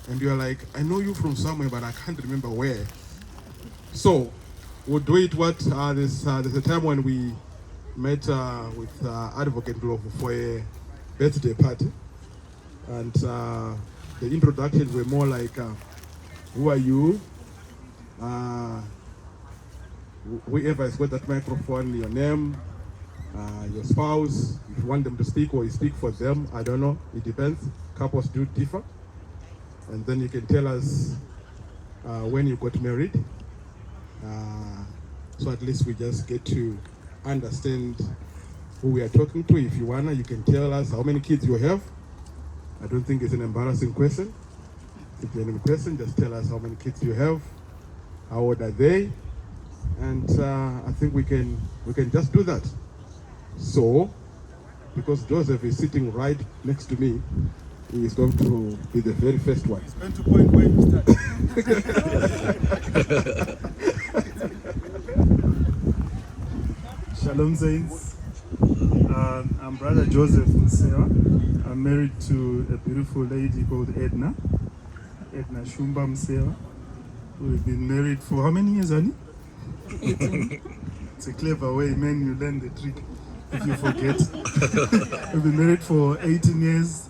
and you're like, I know you from somewhere, but I can't remember where. So we'll do it. There's a time when we met with Advocate Global for a birthday party, and the introductions were more like, who are you? Whoever has got that microphone, your name, your spouse, if you want them to speak or you speak for them, I don't know, it depends. Couples do differ. And then you can tell us when you got married. So at least we just get to understand who we are talking to. If you wanna, you can tell us how many kids you have. I don't think it's an embarrassing question. If you're in a question, just tell us how many kids you have, how old are they, and I think we can just do that. So, because Joseph is sitting right next to me, he is going to be the very first one. He's going to point where you start. Shalom Saints. I'm Brother Joseph Msewa. I'm married to a beautiful lady called Edna Shumba Msewa. We've been married for how many years, Annie? It's a clever way, man, you learn the trick if you forget. We've been married for 18 years.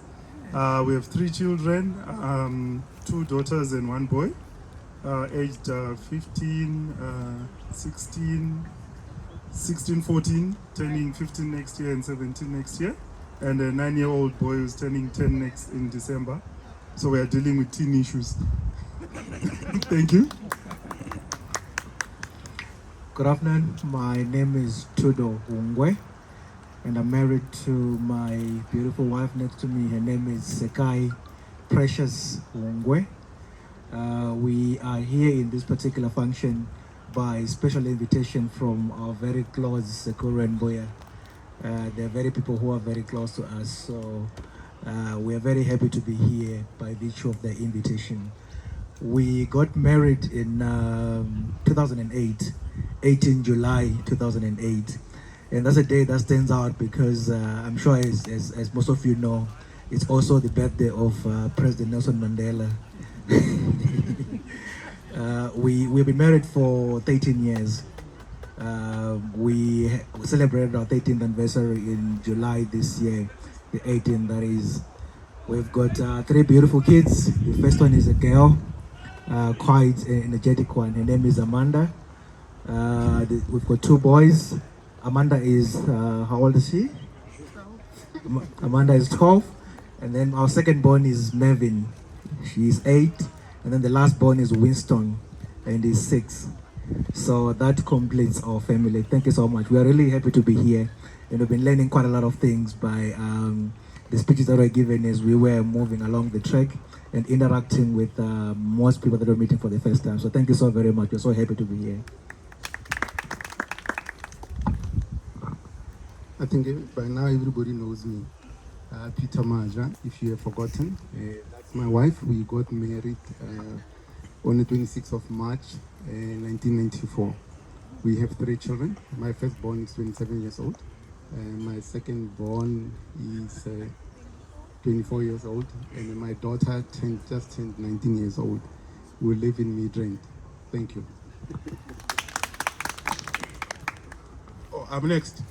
We have 3 children, 2 daughters and 1 boy, aged 15, 16, 14, turning 15 next year and 17 next year, and a 9-year-old boy who's turning 10 next in December. So we are dealing with teen issues. Thank you. Good afternoon. My name is Tudo Ungwe, and I'm married to my beautiful wife next to me. Her name is Sekai Precious Ungwe. We are here in this particular function by special invitation from our very close Sekuru and Boya. They're very people who are very close to us, so we are very happy to be here by virtue of the invitation. We got married in 2008, 18 July 2008. And that's a day that stands out because I'm sure as most of you know, it's also the birthday of President Nelson Mandela. We've been married for 13 years. We celebrated our 13th anniversary in July this year, the 18th that is. We've got 3 beautiful kids. The first one is a girl, quite an energetic one. Her name is Amanda. We've got 2 boys. Amanda is, how old is she? Amanda is 12. And then our second born is Mervin. She is 8. And then the last born is Winston, and he's 6. So that completes our family. Thank you so much. We are really happy to be here. And we've been learning quite a lot of things by the speeches that were given as we were moving along the track and interacting with most people that we're meeting for the first time. So thank you so very much. We're so happy to be here. I think by now everybody knows me. Peter Maja, if you have forgotten. That's my wife. We got married on the 26th of March 1994. We have 3 children. My firstborn is 27 years old. My second born is 24 years old. And my daughter just turned 19 years old. We live in Midrand. Thank you. I'm next.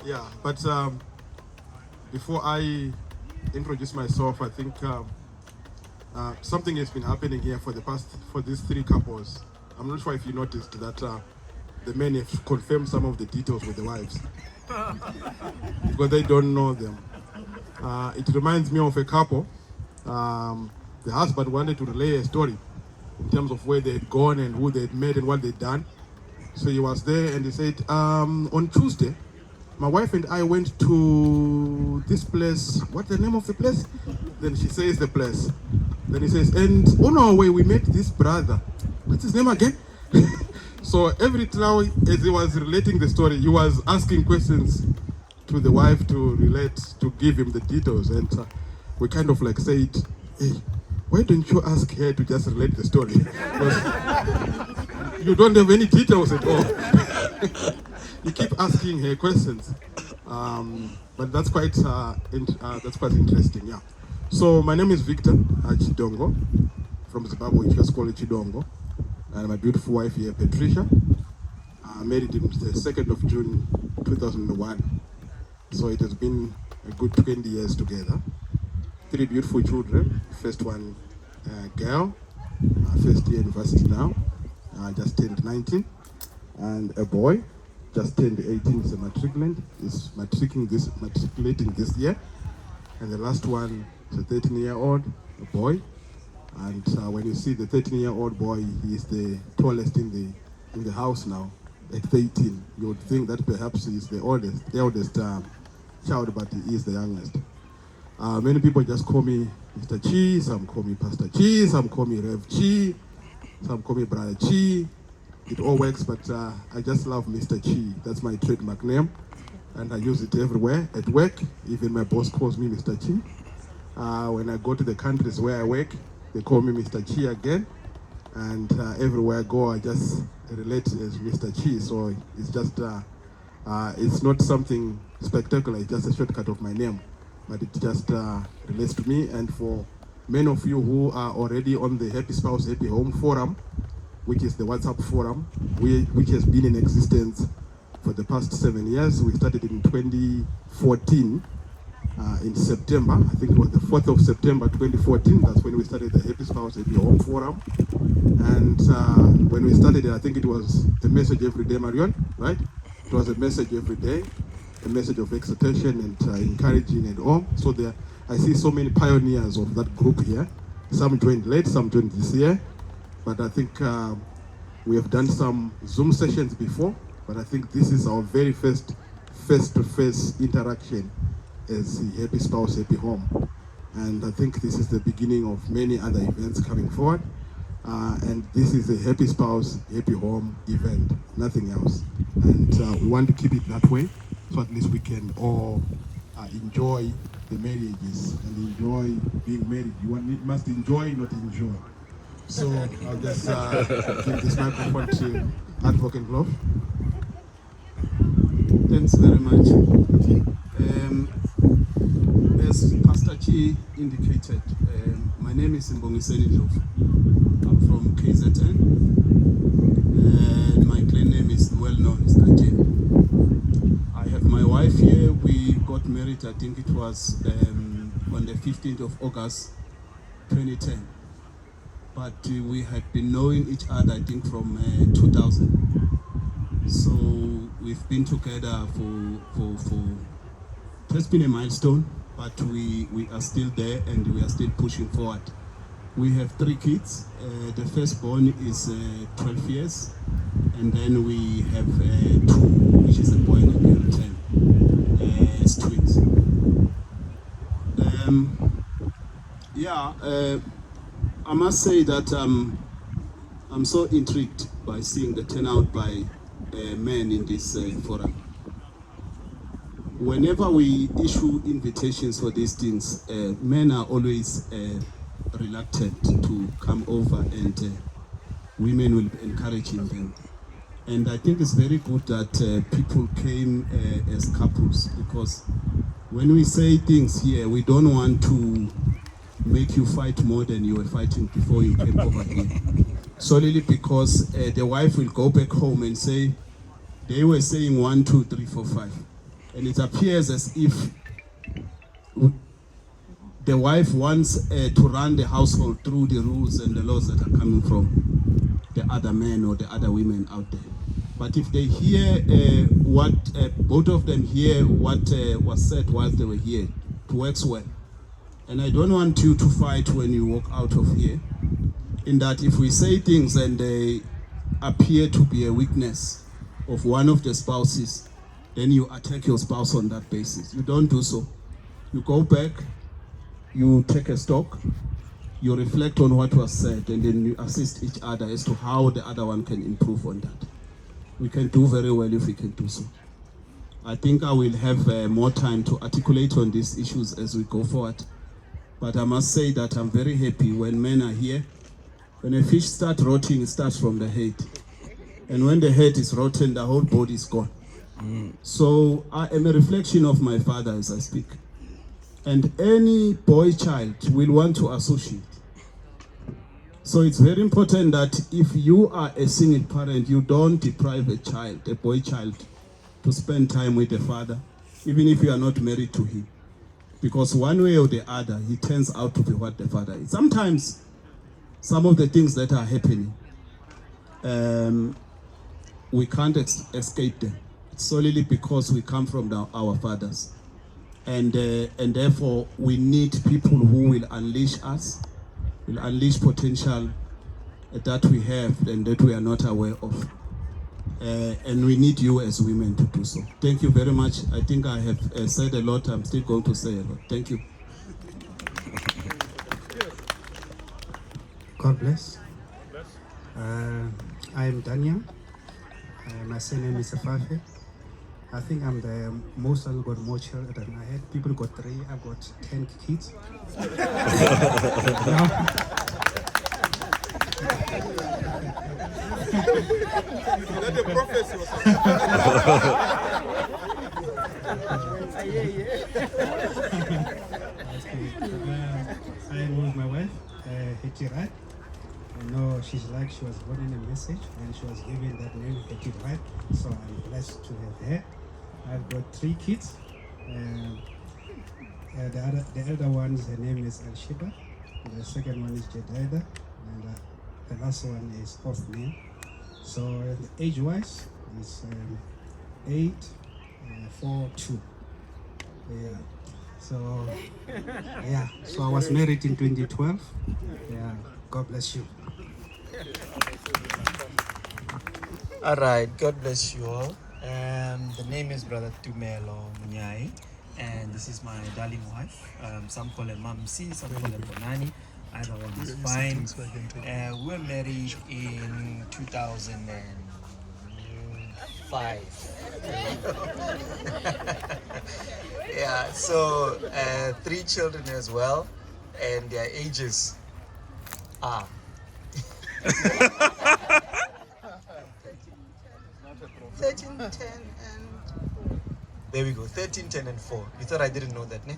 Yeah, but before I introduce myself, I think something has been happening here for these 3 couples. I'm not sure if you noticed that the men have confirmed some of the details with the wives because they don't know them. It reminds me of a couple. The husband wanted to relay a story in terms of where they had gone and who they had met and what they'd done. So he was there and he said, on Tuesday, my wife and I went to this place. What's the name of the place? Then she says the place. Then he says, and on our way we met this brother. What's his name again? So every time as he was relating the story, he was asking questions to the wife to relate, to give him the details. And we kind of like said, hey, why don't you ask her to just relate the story? Because you don't have any details at all. You keep asking her questions. But that's quite interesting. Yeah. So my name is Victor Chidongo from Zimbabwe. You just call it Chidongo, and my beautiful wife here, Patricia. Married in the 2nd of June 2001. So it has been a good 20 years together. 3 beautiful children. First one, girl, first year university now, just turned 19, and a boy, just turned 18, is a matriculant, is matriculating this year, and the last one is a 13-year-old boy, and when you see the 13-year-old boy, he is the tallest in the house now. At 13, you would think that perhaps he is the eldest child, but he is the youngest. Many people just call me Mr. Chi, some call me Pastor Chi, some call me Rev Chi, some call me Brother Chi. It all works, but I just love Mr. Chi. That's my trademark name, and I use it everywhere. At work, even my boss calls me Mr. Chi. When I go to the countries where I work, they call me Mr. Chi again, and everywhere I go, I just relate as Mr. Chi. So it's just, it's not something spectacular. It's just a shortcut of my name, but it just relates to me. And for many of you who are already on the Happy Spouse, Happy Home Forum, which is the WhatsApp forum, which has been in existence for the past 7 years. We started in 2014, in September. I think it was the 4th of September 2014. That's when we started the Happy Spouse, Happy Home Forum. And when we started it, I think it was a message every day, Marion, right? It was a message every day, a message of exhortation and encouraging and all. So there, I see so many pioneers of that group here. Some joined late, some joined this year. But I think we have done some Zoom sessions before, but I think this is our very first face-to-face interaction as the Happy Spouse, Happy Home. And I think this is the beginning of many other events coming forward. And this is a Happy Spouse, Happy Home event, nothing else. And we want to keep it that way, so at least we can all enjoy the marriages and enjoy being married. You must enjoy, not enjoy. So I'll just give this microphone to Advocate Glove. Thanks very much. As Pastor Chi indicated, my name is Mbongiseni Ndlovu. I'm from KZN, and my clan name is well known as Kajen. I have my wife here. We got married, I think it was on the 15th of August 2010. But we had been knowing each other, I think, from 2000. So we've been together for it has been a milestone, but we are still there and we are still pushing forward. We have 3 kids. The firstborn is 12 years, and then we have 2, which is a boy and a girl, 10, as twins. I must say that I'm so intrigued by seeing the turnout by men in this forum. Whenever we issue invitations for these things, men are always reluctant to come over, and women will be encouraging them. And I think it's very good that people came as couples, because when we say things here, we don't want to make you fight more than you were fighting before you came over here. Solely because the wife will go back home and say, they were saying 1, 2, 3, 4, 5. And it appears as if the wife wants to run the household through the rules and the laws that are coming from the other men or the other women out there. But if they hear both of them hear what was said while they were here, it works well. And I don't want you to fight when you walk out of here, in that if we say things and they appear to be a weakness of one of the spouses, then you attack your spouse on that basis. You don't do so. You go back, you take a stock, you reflect on what was said, and then you assist each other as to how the other one can improve on that. We can do very well if we can do so. I think I will have more time to articulate on these issues as we go forward. But I must say that I'm very happy when men are here. When a fish starts rotting, it starts from the head. And when the head is rotten, the whole body is gone. So I am a reflection of my father as I speak. And any boy child will want to associate. So it's very important that if you are a single parent, you don't deprive a child, a boy child, to spend time with the father, even if you are not married to him. Because one way or the other, he turns out to be what the father is. Sometimes, some of the things that are happening, we can't escape them. It's solely because we come from our fathers. And therefore, we need people who will unleash us, will unleash potential that we have and that we are not aware of. And we need you as women to do so. Thank you very much. I think I have said a lot. I'm still going to say a lot. Thank you. God bless. I am Daniel. My surname is Afafe. I think I'm the most who got more children. I had people got 3. I've got 10 kids. That the prophecy was I am with my wife, Hetirat. I know she was born in a message and she was given that name Hetirat. So I'm blessed to have her. I've got 3 kids. The elder one, her name is Al-Shiba. The second one is Jedida. And the last one is Othniel. So age-wise, it's 8, 4, 2. Yeah. So yeah. So I was married in 2012. Yeah. God bless you. All right, God bless you all. The name is Brother Tumelo Munyai, and this is my darling wife. Some call her Mamsi, some call her Bonani. Either one is fine. We were married in 2005. Yeah, so 3 children as well, and their ages are 13, 10, and there we go. 13, 10, and 4. You thought I didn't know that, ne?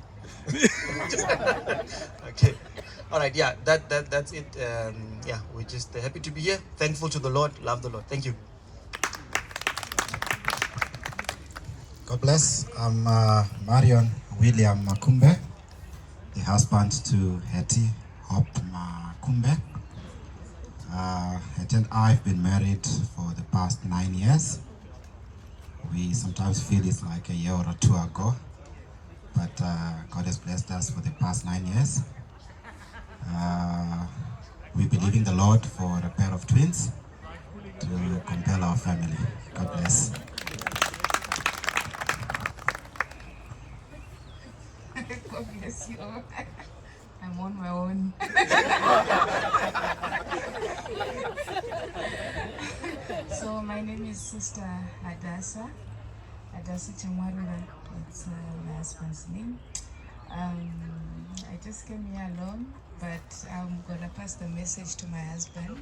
Okay. All right. Yeah. That's it. Yeah. We're just happy to be here. Thankful to the Lord. Love the Lord. Thank you. God bless. I'm Marion William Makumbe, the husband to Hetty Hop Makumbe. Hetty and I have been married for the past 9 years. We sometimes feel it's like a year or 2 ago, but God has blessed us for the past 9 years. We believe in the Lord for a pair of twins to compel our family. God bless. God bless you all. I'm on my own. So my name is Sister Adasa Chamwarura. That's my husband's name. I just came here alone, but I'm gonna pass the message to my husband.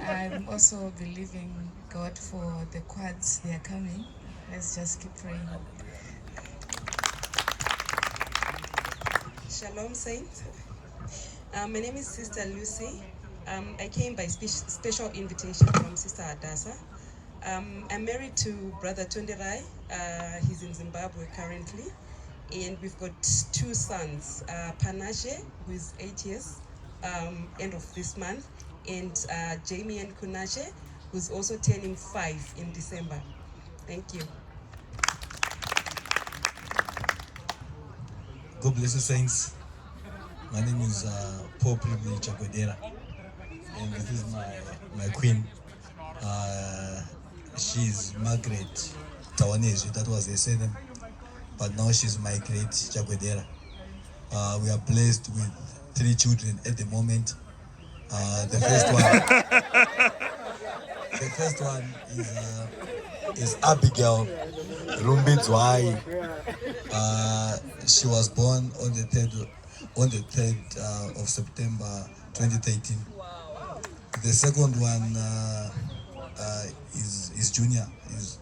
I'm also believing God for the quads. They are coming. Let's just keep praying. Shalom, saints. My name is Sister Lucy. I came by special invitation from Sister Adasa. I'm married to Brother Tonderai. He's in Zimbabwe currently. And we've got 2 sons, Panache, who is 8 years, end of this month, and Jamie and Kunache, who's also turning 5 in December. Thank you. God bless you, saints. My name is Paul Privilege Chakwedera, and this is my queen. She's Margaret Tawanezi, that was her surname, but now she's Margaret Chakwedera. We are blessed with 3 children at the moment. The first one is Abigail Rumbidzwai. She was born on the 3rd of September 2013. The second one is Junior, is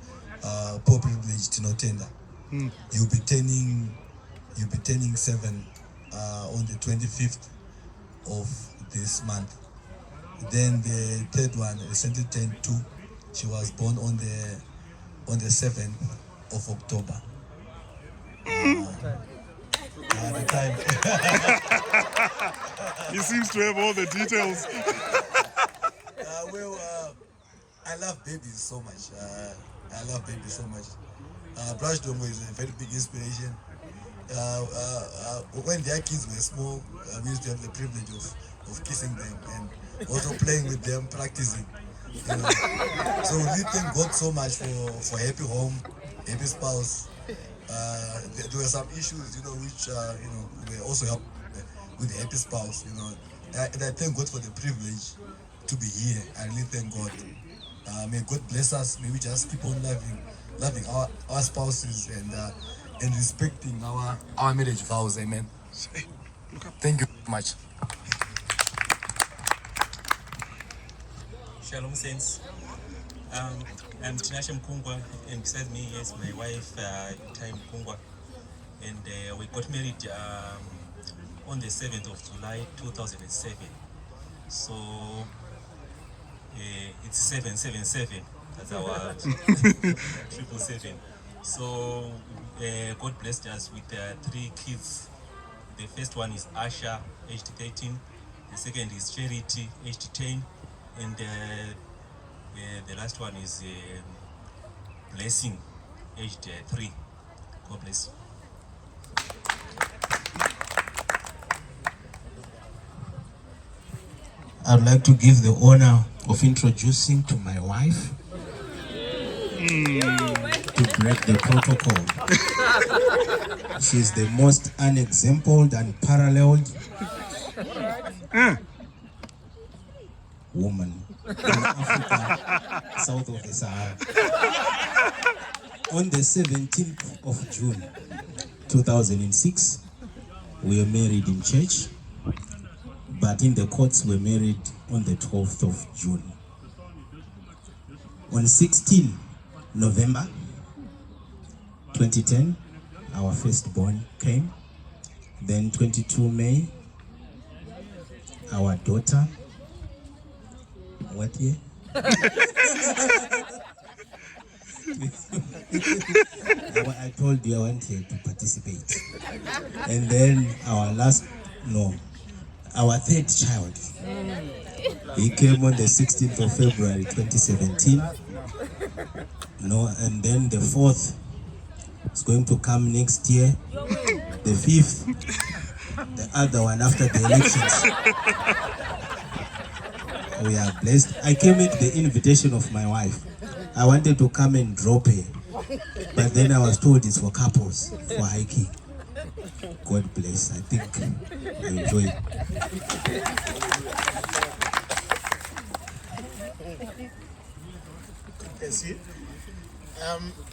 poor privilege tinotenda. You'll be turning 7 on the 25th of this month. Then the third one recently turned 2. She was born on the 7th of October. The time. He seems to have all the details. I love babies so much. Brush Dongo is a very big inspiration. When their kids were small, we used to have the privilege of kissing them and also playing with them, practicing. You know. So we thank God so much for happy home, happy spouse. There were some issues, which were also helped with the happy spouse, and I thank God for the privilege to be here. I really thank God. May God bless us. May we just keep on loving our spouses and respecting our marriage vows. Amen. Thank you so much. Shalom Saints. I'm Tinashe Mkungwa, and beside me is my wife, Tai Mkungwa, and we got married on the 7th of July 2007. So it's 777. That's our 777. So God blessed us with 3 kids. The first one is Asha, aged 13. The second is Charity, aged 10. And the last one is Blessing, aged 3. God bless. I'd like to give the honor of introducing to my wife to break the protocol. She's the most unexampled and unparalleled woman in Africa, south of the Sahara. On the 17th of June 2006, we were married in church, but in the courts we were married on the 12th of June. On 16 November 2010, our firstborn came. Then 22 May, our daughter. What year? I told you I wanted to participate. And then our third child, he came on the 16th of February 2017. And then the fourth is going to come next year. The fifth, the other one after the elections. We are blessed. I came at the invitation of my wife. I wanted to come and drop her, but then I was told it's for couples, for hiking. God bless. I think I enjoy it. God bless you.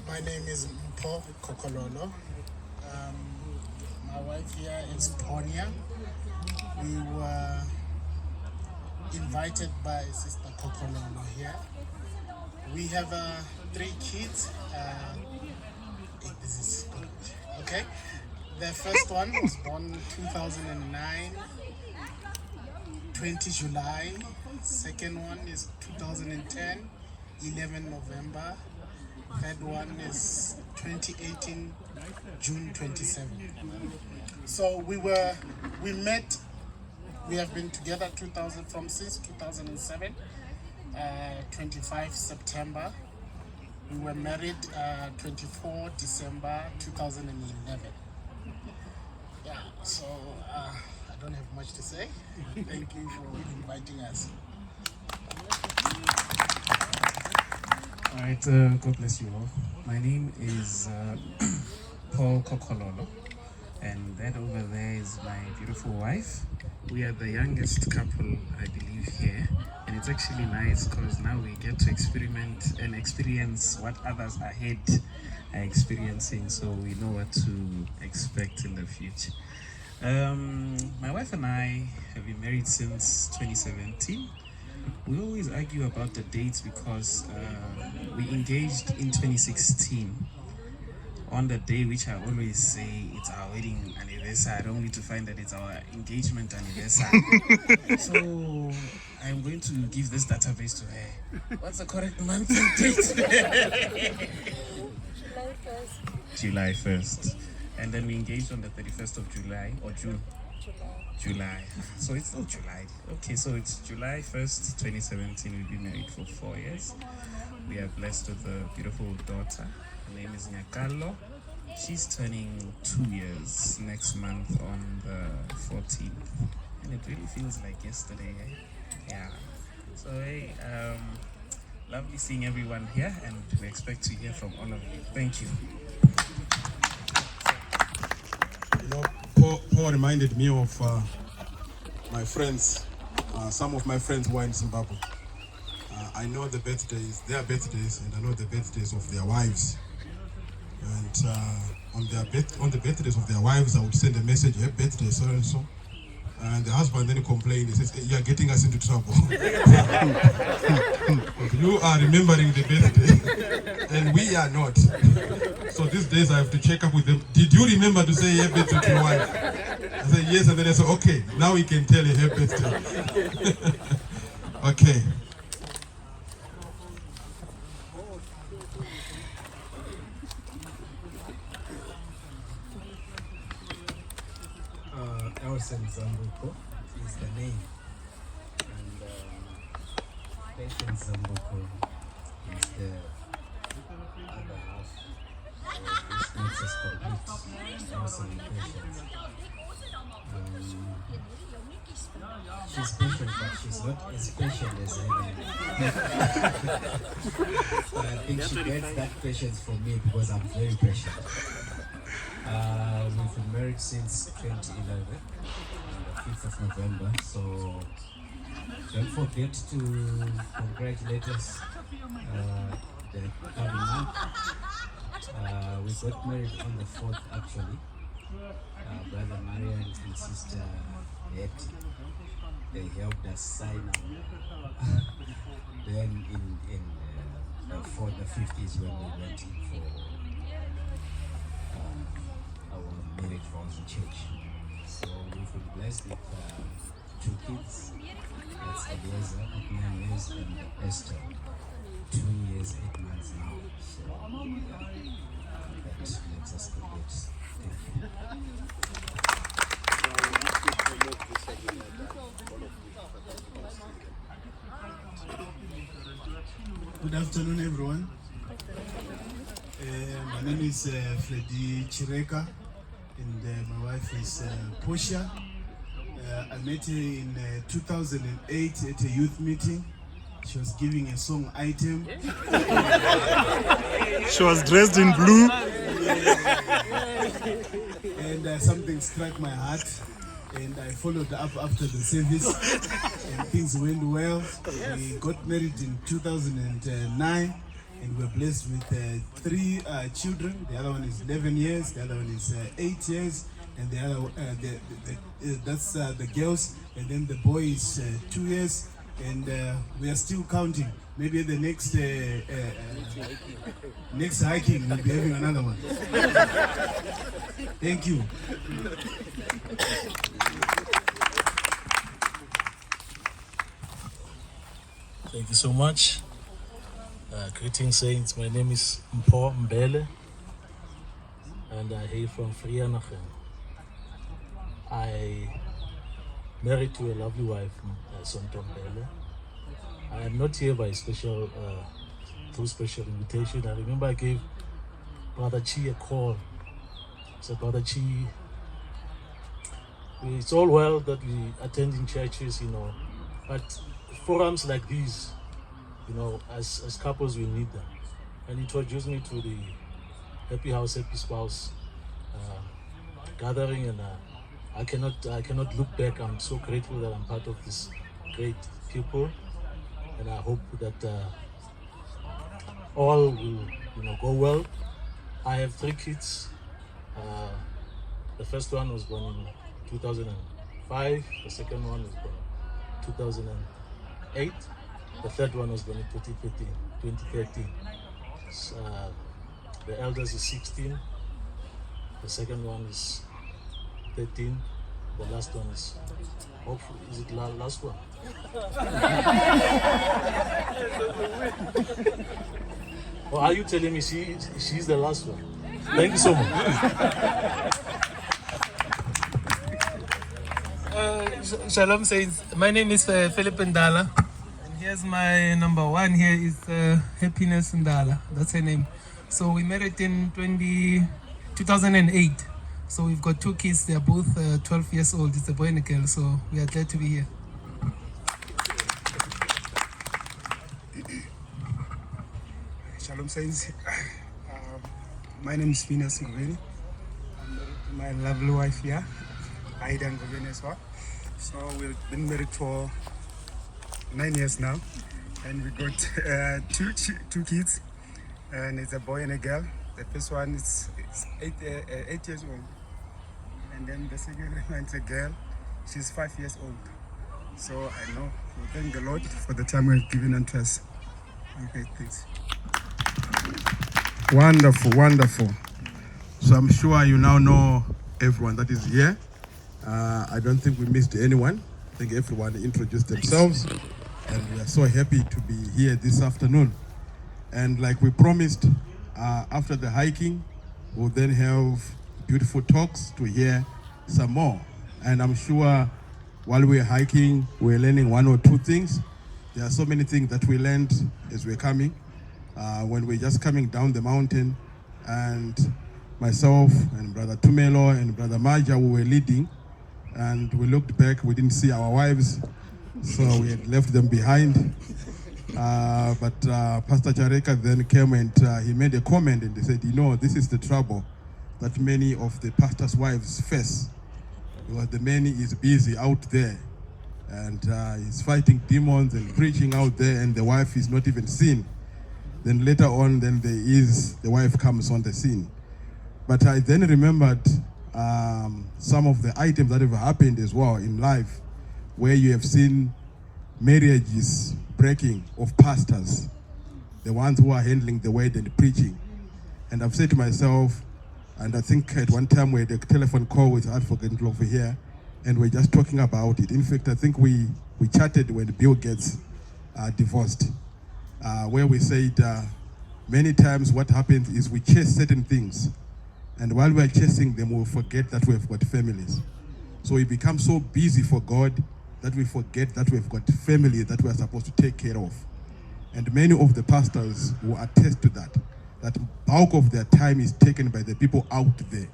My name is Mpho Kokololo. My wife here is Ponya. We were invited by Sister Kokololo here. We have 3 kids. This is good. Okay. The first one was born 2009, 20 July. Second one is 2010, 11 November. Third one is 2018, June 27. So we met. We have been together since 2007, 25 September. We were married 24 December 2011. Yeah, so I don't have much to say. Thank you for inviting us. All right, God bless you all. My name is Paul Kokololo, and that over there is my beautiful wife. We are the youngest couple, I believe, here, and it's actually nice because now we get to experiment and experience what others ahead are experiencing, so we know what to expect in the future. My wife and I have been married since 2017. We always argue about the dates because we engaged in 2016 on the day which I always say it's our wedding anniversary, only to find that it's our engagement anniversary. So I'm going to give this database to her. What's the correct month and date? July 1st. And then we engaged on the 31st of July, or June? July. So it's still July. Okay, so it's July 1st, 2017. We've been married for 4 years. We are blessed with a beautiful daughter. Her name is Nyakalo. She's turning 2 years next month on the 14th. And it really feels like yesterday, eh? Yeah. So, hey, lovely seeing everyone here, and we expect to hear from all of you. Thank you. You know, Paul reminded me of my friends, some of my friends who are in Zimbabwe. I know the birthdays, their birthdays, and I know the birthdays of their wives. And on the birthdays of their wives, I would send a message, happy birthday, so and so. And the husband then complained, he says, hey, you are getting us into trouble. You are remembering the birthday, and we are not. So these days I have to check up with them. Did you remember to say happy birthday to your wife? I said, yes, and then I said, okay, now we can tell you happy birthday. Okay. Elson Zambuko is the name, and Patience Zambuko is the other half. So this makes us complete. Elson and Patience. She's patient, but she's not as patient as Helen. So I think she gets that patience from me because I'm very patient. We've been married since 2011, on the 5th of November, so don't forget to congratulate us the coming month. We got married on the 4th actually. Brother Marian and Sister Betty, they helped us sign up. Then for the 5th is when we went in for our marriage vows in church. So we've been blessed with 2 kids. That's Elieza at 9 years and Esther 2 years, 8 months now. So that makes us complete. Thank you. Good afternoon, everyone. My name is Freddy Chireka, and my wife is Portia. I met her in 2008 at a youth meeting. She was giving a song item. She was dressed in blue. And something struck my heart. And I followed up after the service, and things went well. We got married in 2009, and we're blessed with 3 children. The other one is 11 years, the other one is 8 years, and the other that's the girls, and then the boy is 2 years, and we are still counting. Maybe the next next hiking we'll be having another one. Thank you. Thank you so much. Greetings, saints. My name is Mpo Mbele, and I hail from Frianachem. I married to a lovely wife, Sonto Mbele. I am not here by special, through special invitation. I remember I gave Brother Chi a call. I said, Brother Chi, it's all well that we attend in churches, but forums like these, as couples, we need them. And introduced me to the Happy House, Happy Spouse gathering, and I cannot look back. I'm so grateful that I'm part of this great people, and I hope that all will, go well. I have 3 kids. The first one was born in 2005. The second one was born in 2008. The third one was born in 2013. The eldest is 16. The second one is 13. The last one is, hopefully, is it last one? Or are you telling me she's the last one? Thank you so much. Shalom saints. My name is Philip Ndala. And here's my number one here is Happiness Ndala. That's her name. So we married in 2008. So we've got 2 kids. They're both 12 years old. It's a boy and a girl. So we are glad to be here. Shalom saints. My name is Venus Ngobeni. I'm married to my lovely wife here, Aida Ngobeni as well. So we've been married for 9 years now, and we got two kids, and it's a boy and a girl. The first one is 8 years old, and then the second one is a girl. She's 5 years old. So I know we thank the Lord for the time we've given unto us. Okay, thanks. Wonderful, wonderful. So I'm sure you now know everyone that is here. I don't think we missed anyone. I think everyone introduced themselves, and we are so happy to be here this afternoon. And like we promised, after the hiking, we'll then have beautiful talks to hear some more. And I'm sure while we're hiking, we're learning 1 or 2 things. There are so many things that we learned as we're coming. When we're just coming down the mountain, and myself and Brother Tumelo and Brother Maja, we were leading, and we looked back, we didn't see our wives, so we had left them behind. But Pastor Chareka then came and he made a comment, and he said, you know, this is the trouble that many of the pastors' wives face, because the man is busy out there, and he's fighting demons and preaching out there, and the wife is not even seen. Then later on, then the wife comes on the scene. But I then remembered some of the items that have happened as well in life, where you have seen marriages breaking of pastors, the ones who are handling the word and preaching. And I've said to myself, and I think at one time we had a telephone call with Advocate over here, and we're just talking about it. In fact, I think we chatted when Bill Gates divorced. Where we said many times what happens is we chase certain things, and while we're chasing them, we'll forget that we've got families. So we become so busy for God that we forget that we've got family that we're supposed to take care of. And many of the pastors will attest to that bulk of their time is taken by the people out there.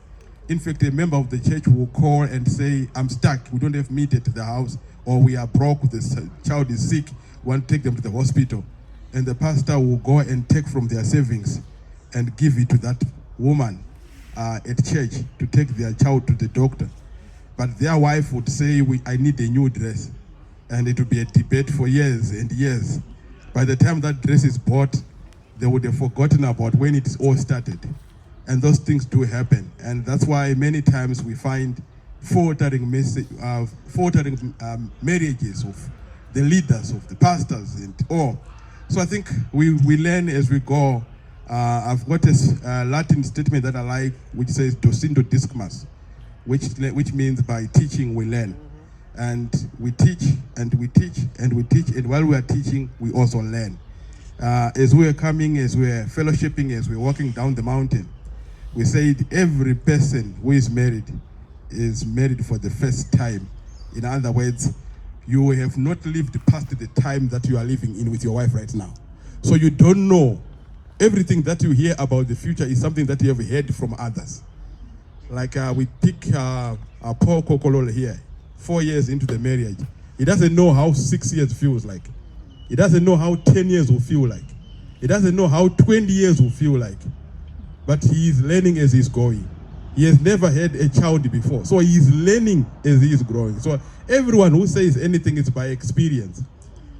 In fact, a member of the church will call and say, I'm stuck, we don't have meat at the house, or we are broke, the child is sick, we want to take them to the hospital. And the pastor will go and take from their savings and give it to that woman at church to take their child to the doctor. But their wife would say, I need a new dress. And it would be a debate for years and years. By the time that dress is bought, they would have forgotten about when it all started. And those things do happen. And that's why many times we find faltering marriages of the leaders, of the pastors and all. So I think we learn as we go. I've got a Latin statement that I like, which says "Docindo discmas," which means by teaching we learn. And we teach and we teach and we teach, and while we are teaching, we also learn. As we are coming, as we are fellowshipping, as we're walking down the mountain, we said every person who is married for the first time. In other words, you have not lived past the time that you are living in with your wife right now. So you don't know. Everything that you hear about the future is something that you have heard from others. Like we pick Paul Kokololo here, 4 years into the marriage. He doesn't know how 6 years feels like. He doesn't know how 10 years will feel like. He doesn't know how 20 years will feel like. But he is learning as he's going. He has never had a child before. So he is learning as he is growing. So everyone who says anything is by experience.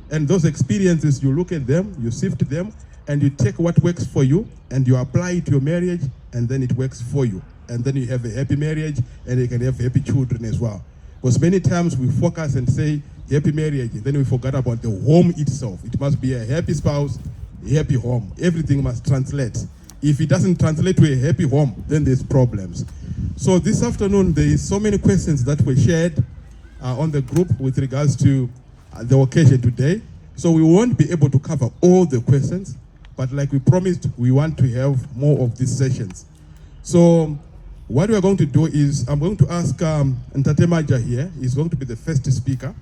And those experiences, you look at them, you sift them, and you take what works for you, and you apply it to your marriage, and then it works for you. And then you have a happy marriage, and you can have happy children as well. Because many times we focus and say happy marriage, and then we forget about the home itself. It must be a happy spouse, a happy home. Everything must translate. If it doesn't translate to a happy home, then there's problems. So this afternoon, there is so many questions that were shared on the group with regards to the occasion today. So we won't be able to cover all the questions, but like we promised, we want to have more of these sessions. So what we are going to do is, I'm going to ask Ntate Manja here. He's going to be the first speaker.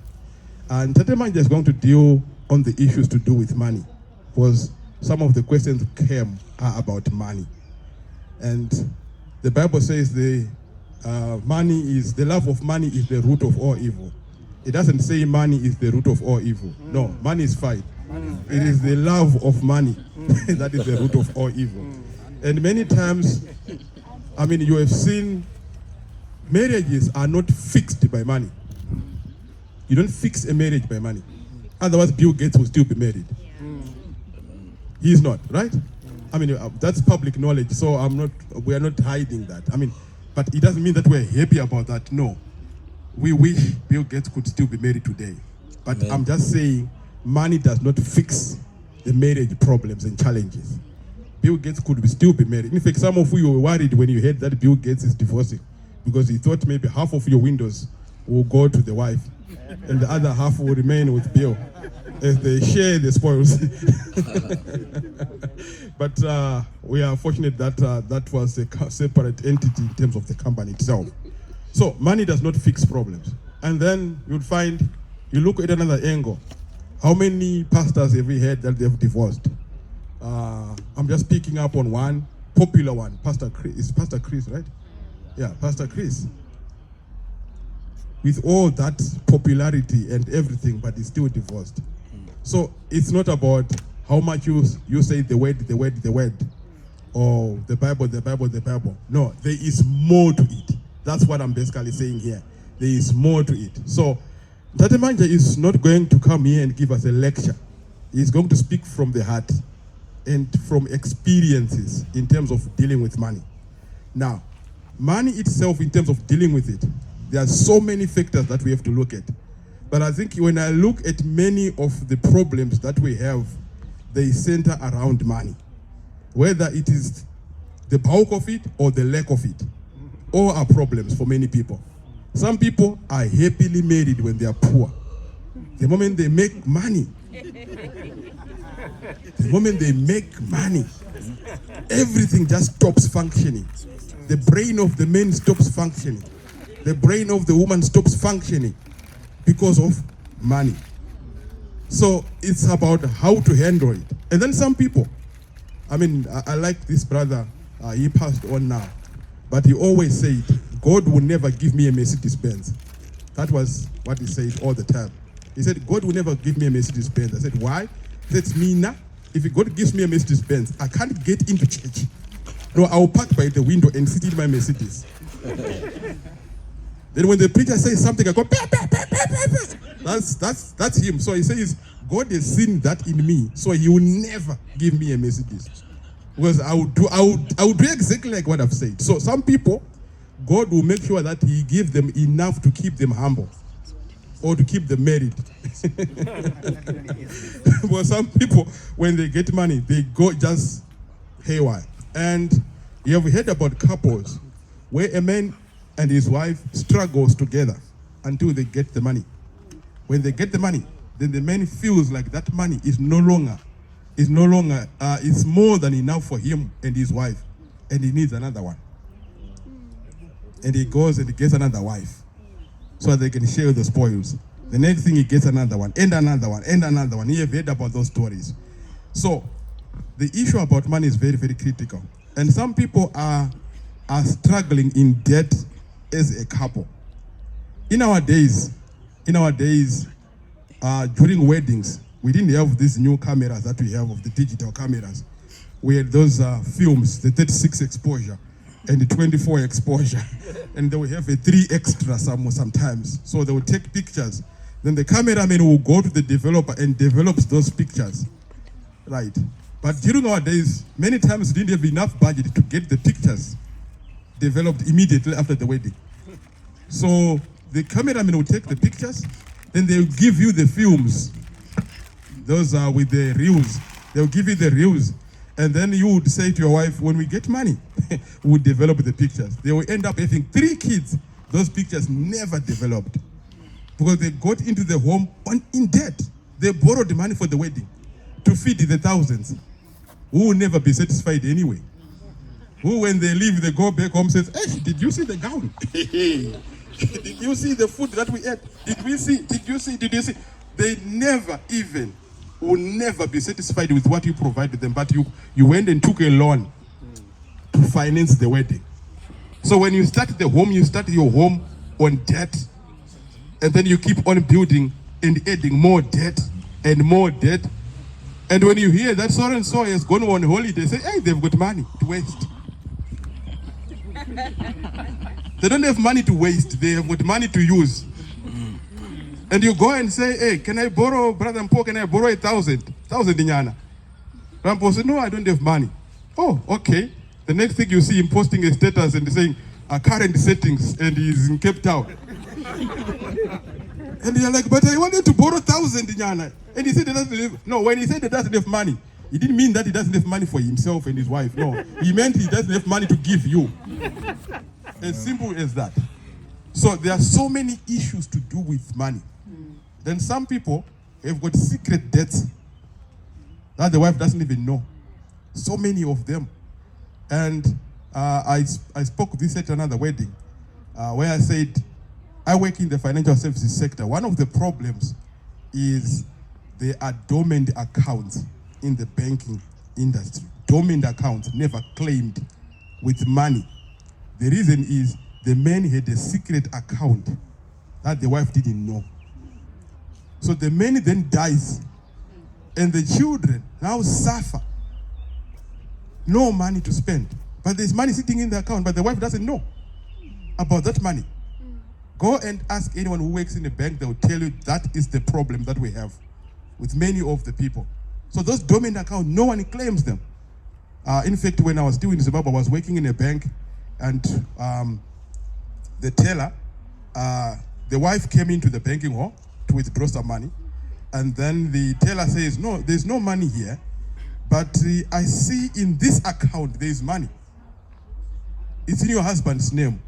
And Ntate Manja is going to deal on the issues to do with money, because some of the questions came are about money. And the Bible says the love of money is the root of all evil. It doesn't say money is the root of all evil. No, money is fine. It is the love of money that is the root of all evil. And many times, I mean, you have seen marriages are not fixed by money. You don't fix a marriage by money. Otherwise, Bill Gates will still be married. He is not, right? I mean, that's public knowledge, so we are not hiding that. I mean, but it doesn't mean that we're happy about that, no. We wish Bill Gates could still be married today. But Amen. I'm just saying, money does not fix the marriage problems and challenges. Bill Gates could still be married. In fact, some of you were worried when you heard that Bill Gates is divorcing, because he thought maybe half of your windows will go to the wife and the other half will remain with Bill as they share the spoils. But we are fortunate that that was a separate entity in terms of the company itself. So money does not fix problems. And then you'll find, you look at another angle. How many pastors have we heard that they've divorced? I'm just picking up on one popular one. Pastor Chris, it's Pastor Chris, right? Yeah, Pastor Chris. With all that popularity and everything, but he's still divorced. So it's not about how much you say the word, or the Bible. No, there is more to it. That's what I'm basically saying here. There is more to it. So Ntate Manja is not going to come here and give us a lecture. He's going to speak from the heart and from experiences in terms of dealing with money. Now, money itself, in terms of dealing with it, there are so many factors that we have to look at. But I think when I look at many of the problems that we have, they center around money. Whether it is the bulk of it or the lack of it, all are problems for many people. Some people are happily married when they are poor. The moment they make money, everything just stops functioning. The brain of the man stops functioning. The brain of the woman stops functioning because of money. So it's about how to handle it. And then some people, I mean, I like this brother, he passed on now, but he always said, God will never give me a Mercedes-Benz. That was what he said all the time. He said, God will never give me a Mercedes-Benz. I said, why? He said, Mina, if God gives me a Mercedes-Benz, I can't get into church. No, I'll park by the window and sit in my Mercedes. Then when the preacher says something, I go, bah, bah, bah, bah, bah, bah. That's him. So he says, God has seen that in me, so he will never give me a Mercedes. Because I would do exactly like what I've said. So some people, God will make sure that he gives them enough to keep them humble or to keep them married. But some people, when they get money, they go just haywire. And you have heard about couples where a man and his wife struggles together until they get the money. When they get the money, then the man feels like that money is no longer, it's more than enough for him and his wife, and he needs another one. And he goes and he gets another wife so they can share the spoils. The next thing he gets another one, and another one, and another one. You have heard about those stories. So the issue about money is very, very critical. And some people are struggling in debt as a couple. In our days, during weddings, we didn't have these new cameras that we have of the digital cameras. We had those films, the 36 exposure and the 24 exposure. And they will have a 3 extra sometimes. So they will take pictures. Then the cameraman will go to the developer and develops those pictures. Right. But during our days, many times we didn't have enough budget to get the pictures developed immediately after the wedding. So the cameraman will take the pictures, then they'll give you the films. Those are with the reels. They'll give you the reels. And then you would say to your wife, when we get money, we'll develop the pictures. They will end up having 3 kids. Those pictures never developed because they got into the home in debt. They borrowed the money for the wedding to feed the thousands who will never be satisfied anyway. Who, when they leave, they go back home, says, hey, did you see the gown? Did you see the food that we ate? Did you see? They never even, will never be satisfied with what you provided them, but you went and took a loan to finance the wedding. So when you start the home, you start your home on debt, and then you keep on building and adding more debt and more debt. And when you hear that so and so has gone on holiday, say, hey, they've got money to waste. They don't have money to waste, they have got money to use. And you go and say, hey, can I borrow, Brother Mpo, can I borrow 1,000 inyana? Rampo said, no, I don't have money. Oh, okay. The next thing you see him posting a status and saying, current settings, and he's in Cape Town. And you're like, but I wanted to borrow 1,000 inyana. And he said he doesn't have, no, when he said he doesn't have money, he didn't mean that he doesn't have money for himself and his wife. No, he meant he doesn't have money to give you. As simple as that. So there are so many issues to do with money. Then some people have got secret debts that the wife doesn't even know. So many of them. And I spoke this at another wedding where I said, I work in the financial services sector. One of the problems is there are dormant accounts in the banking industry. Dormant accounts never claimed with money. The reason is the man had a secret account that the wife didn't know. So the man then dies, and the children now suffer. No money to spend, but there's money sitting in the account, but the wife doesn't know about that money. Go and ask anyone who works in a bank, they'll tell you that is the problem that we have with many of the people. So those dormant accounts, no one claims them. In fact, when I was still in Zimbabwe, I was working in a bank, and the teller, the wife came into the banking hall to withdraw some money, and then the teller says, no, there's no money here, but I see in this account there is money. It's in your husband's name.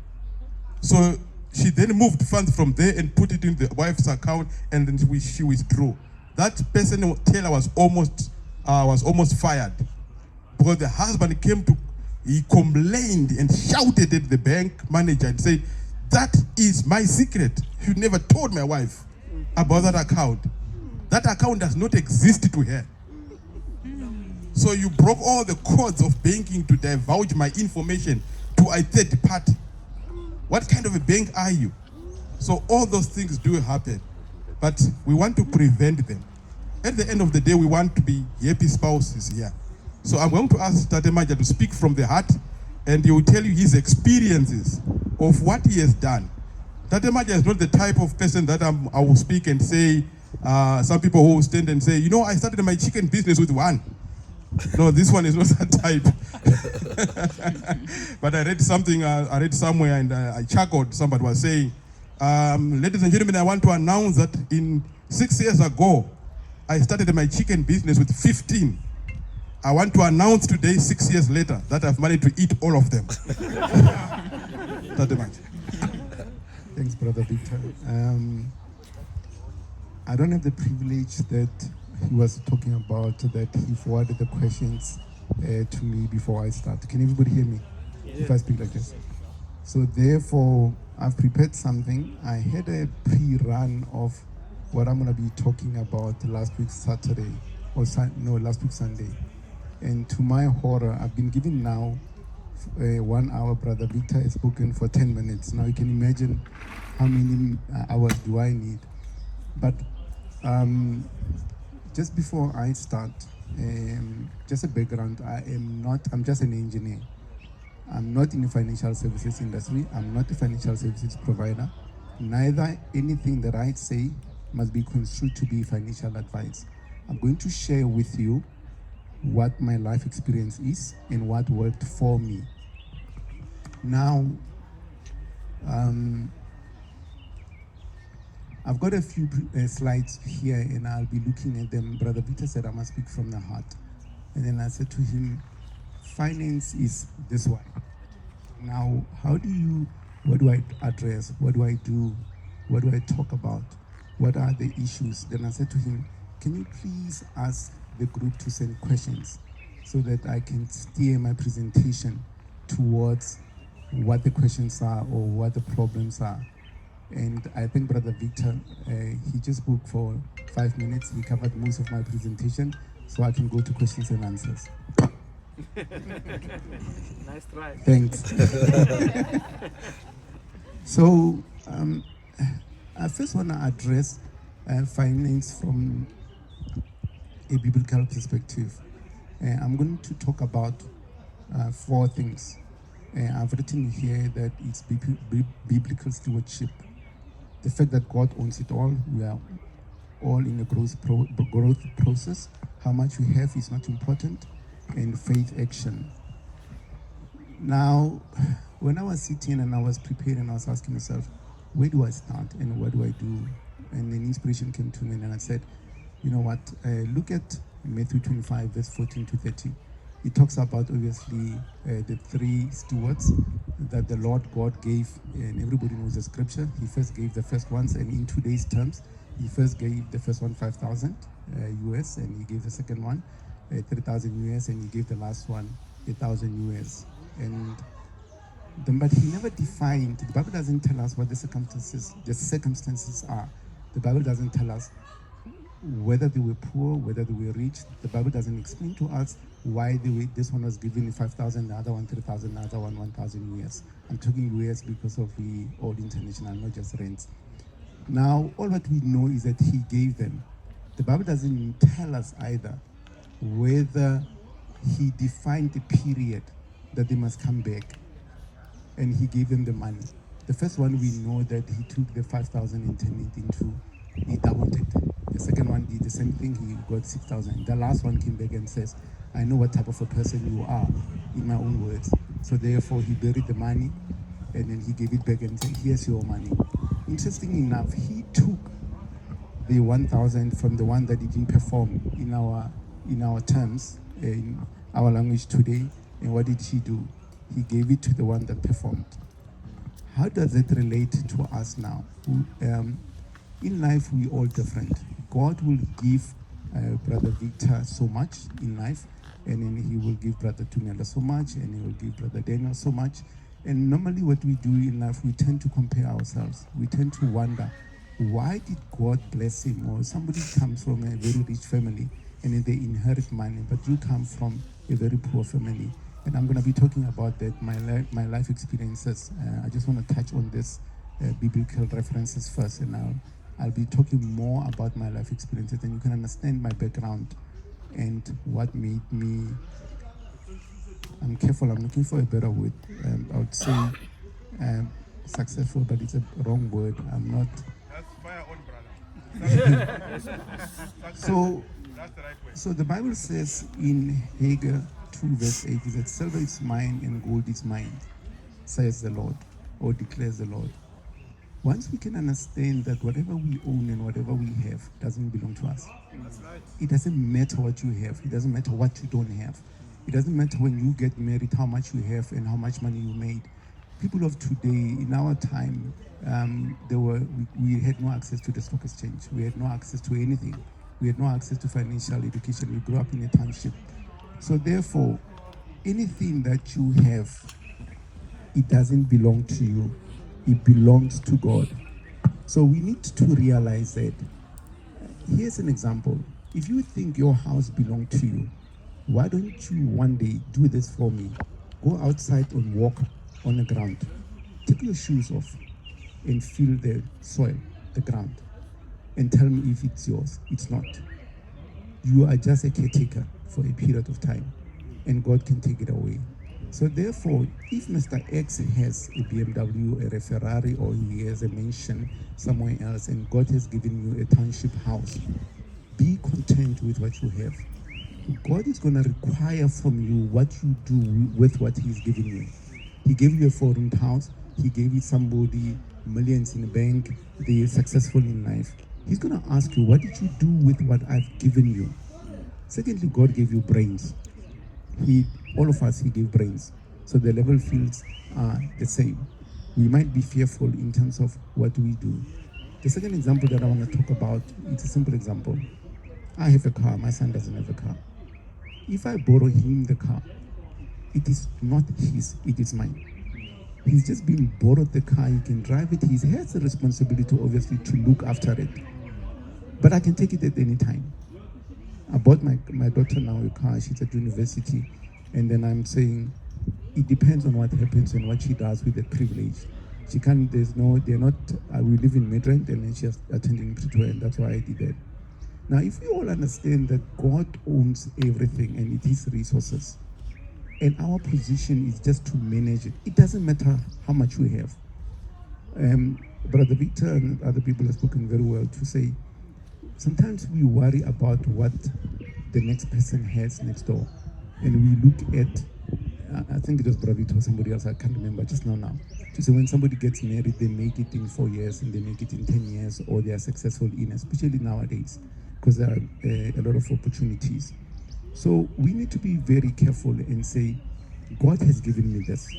So she then moved funds from there and put it in the wife's account, and then she withdrew. That person, teller, was almost fired because the husband he complained and shouted at the bank manager and said, that is my secret. You never told my wife about that account. That account does not exist to her. So you broke all the codes of banking to divulge my information to a third party. What kind of a bank are you? So all those things do happen, but we want to prevent them. At the end of the day, we want to be happy spouses here. So I'm going to ask Tatemaja to speak from the heart, and he will tell you his experiences of what he has done. Tatemaja is not the type of person that I will speak and say, some people who will stand and say, you know, I started my chicken business with one. No, this one is not that type. But I read something, I read somewhere, and I chuckled. Somebody was saying, ladies and gentlemen, I want to announce that 6 years ago, I started my chicken business with 15. I want to announce today, 6 years later, that I've managed to eat all of them. Thanks, Brother Victor. I don't have the privilege that he was talking about, that he forwarded the questions to me before I start. Can everybody hear me? Yeah. If I speak like this? So therefore, I've prepared something. I had a pre-run of what I'm going to be talking about last week Saturday, last week Sunday. And to my horror, I've been given now 1 hour. Brother Victor has spoken for 10 minutes. Now you can imagine how many hours do I need. But just before I start, just a background, I'm just an engineer. I'm not in the financial services industry. I'm not a financial services provider. Neither anything that I say must be construed to be financial advice. I'm going to share with you what my life experience is and what worked for me. Now, I've got a few slides here and I'll be looking at them. Brother Peter said I must speak from the heart. And then I said to him, finance is this way. Now, what do I address? What do I do? What do I talk about? What are the issues? Then I said to him, can you please ask the group to send questions so that I can steer my presentation towards what the questions are or what the problems are. And I think Brother Victor, he just spoke for 5 minutes. He covered most of my presentation, so I can go to questions and answers. Nice try. Thanks. So, I first want to address finance from a biblical perspective. I'm going to talk about 4 things. I've written here that it's biblical stewardship. The fact that God owns it all, we are all in a growth process. How much we have is not important, and faith action. Now, when I was sitting and I was preparing, I was asking myself, where do I start and what do I do? And then inspiration came to me and I said, you know what, look at Matthew 25, verse 14 to 30. It talks about, obviously, the 3 stewards that the Lord God gave, and everybody knows the scripture. He first gave the first ones, and in today's terms, he first gave the first one 5,000 US, and he gave the second one 3,000 US, and he gave the last one 1,000 US. But he never defined, the Bible doesn't tell us what the circumstances are. The Bible doesn't tell us whether they were poor, whether they were rich. The Bible doesn't explain to us why this one was given 5,000, the other one 3,000, the other one 1,000 US. I'm talking US because of the old international, not just rents. Now, all what we know is that he gave them. The Bible doesn't tell us either whether he defined the period that they must come back and he gave them the money. The first one, we know that he took the 5,000 and turned it into, he doubled it. The second one did the same thing, he got 6,000. The last one came back and says, I know what type of a person you are, in my own words. So therefore he buried the money and then he gave it back and said, here's your money. Interesting enough, he took the 1,000 from the one that didn't perform in our terms, in our language today. And what did he do? He gave it to the one that performed. How does it relate to us now? In life, we're all different. God will give Brother Victor so much in life, and then he will give Brother Tunela so much, and he will give Brother Daniel so much. And normally what we do in life, we tend to compare ourselves. We tend to wonder, why did God bless him? Or somebody comes from a very rich family, and then they inherit money, but you come from a very poor family. And I'm going to be talking about that, my life experiences. I just want to touch on this biblical references first, and I'll be talking more about my life experiences, and you can understand my background and what made me, I'm careful, I'm looking for a better word. I would say successful, but it's a wrong word. I'm not. That's fire on, brother. So the Bible says in Haggai 2 verse 8, that silver is mine and gold is mine, says the Lord, or declares the Lord. Once we can understand that whatever we own and whatever we have doesn't belong to us. It doesn't matter what you have. It doesn't matter what you don't have. It doesn't matter when you get married how much you have and how much money you made. People of today, in our time, we had no access to the stock exchange. We had no access to anything. We had no access to financial education. We grew up in a township. So therefore, anything that you have, it doesn't belong to you. It belongs to God. So we need to realize that. Here's an example. If you think your house belongs to you, why don't you one day do this for me? Go outside and walk on the ground. Take your shoes off and feel the soil, the ground, and tell me if it's yours. It's not. You are just a caretaker for a period of time, and God can take it away. So therefore, if Mr. X has a BMW, a Ferrari, or he has a mansion somewhere else, and God has given you a township house, be content with what you have. God is going to require from you what you do with what he's given you. He gave you a foreign house. He gave it somebody millions in the bank, they're successful in life. He's going to ask you, what did you do with what I've given you? Secondly, God gave you brains. All of us, he gave brains. So the level fields are the same. We might be fearful in terms of what we do. The second example that I want to talk about, it's a simple example. I have a car, my son doesn't have a car. If I borrow him the car, it is not his, it is mine. He's just been borrowed the car, he can drive it, he has the responsibility obviously to look after it. But I can take it at any time. I bought my daughter now a car, she's at university, and then I'm saying, it depends on what happens and what she does with that privilege. She can't, they're not, we live in Midrand and then she's attending Pretoria, and that's why I did that. Now, if we all understand that God owns everything and it is resources, and our position is just to manage it, it doesn't matter how much we have. Brother Victor and other people have spoken very well to say, sometimes we worry about what the next person has next door. And we look at, I think it was Brother Victor or somebody else, I can't remember just now. To say when somebody gets married, they make it in 4 years and they make it in 10 years, or they are successful in, especially nowadays, because there are a lot of opportunities. So we need to be very careful and say, God has given me this.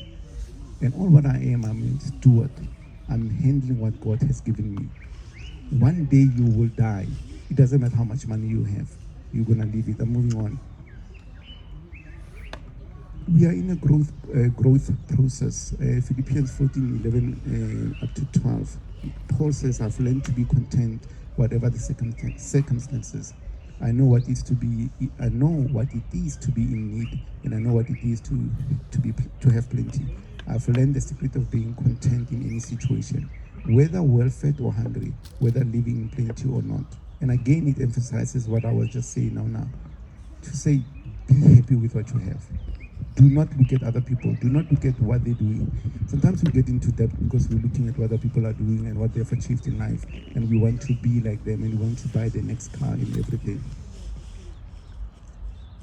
And all what I am, I'm a steward. I'm handling what God has given me. One day you will die. It doesn't matter how much money you have. You're going to leave it. I'm moving on. We are in a growth process. Philippians 14:11 up to 12. Paul says, I've learned to be content, whatever the circumstances. I know what it is to be in need, and I know what it is to have plenty. I've learned the secret of being content in any situation, whether well-fed or hungry, whether living in plenty or not. And again, it emphasizes what I was just saying now. To say, be happy with what you have. Do not look at other people. Do not look at what they're doing. Sometimes we get into debt because we're looking at what other people are doing and what they've achieved in life, and we want to be like them and we want to buy the next car and everything.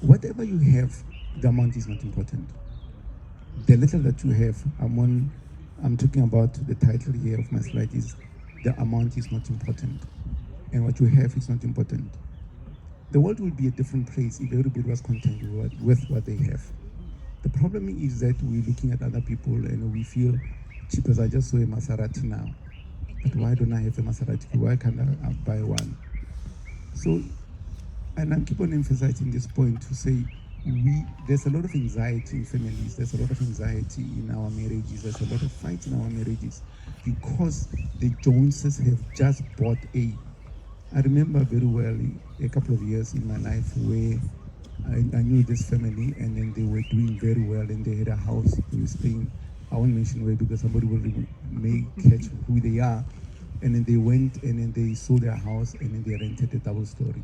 Whatever you have, the amount is not important. The little that you have, I'm talking about the title here of my slide is, the amount is not important. And what you have is not important. The world would be a different place if everybody was content with what they have. The problem is that we're looking at other people and we feel, cheapers, I just saw a Maserati now. But why don't I have a Maserati? Why can't I buy one? So, and I keep on emphasizing this point to say, there's a lot of anxiety in families, there's a lot of anxiety in our marriages, there's a lot of fights in our marriages because the Joneses have just bought a. I remember very well a couple of years in my life where I knew this family, and then they were doing very well, and they had a house. They were staying, I won't mention where because somebody may catch who they are. And then they went and then they sold their house and then they rented a double story.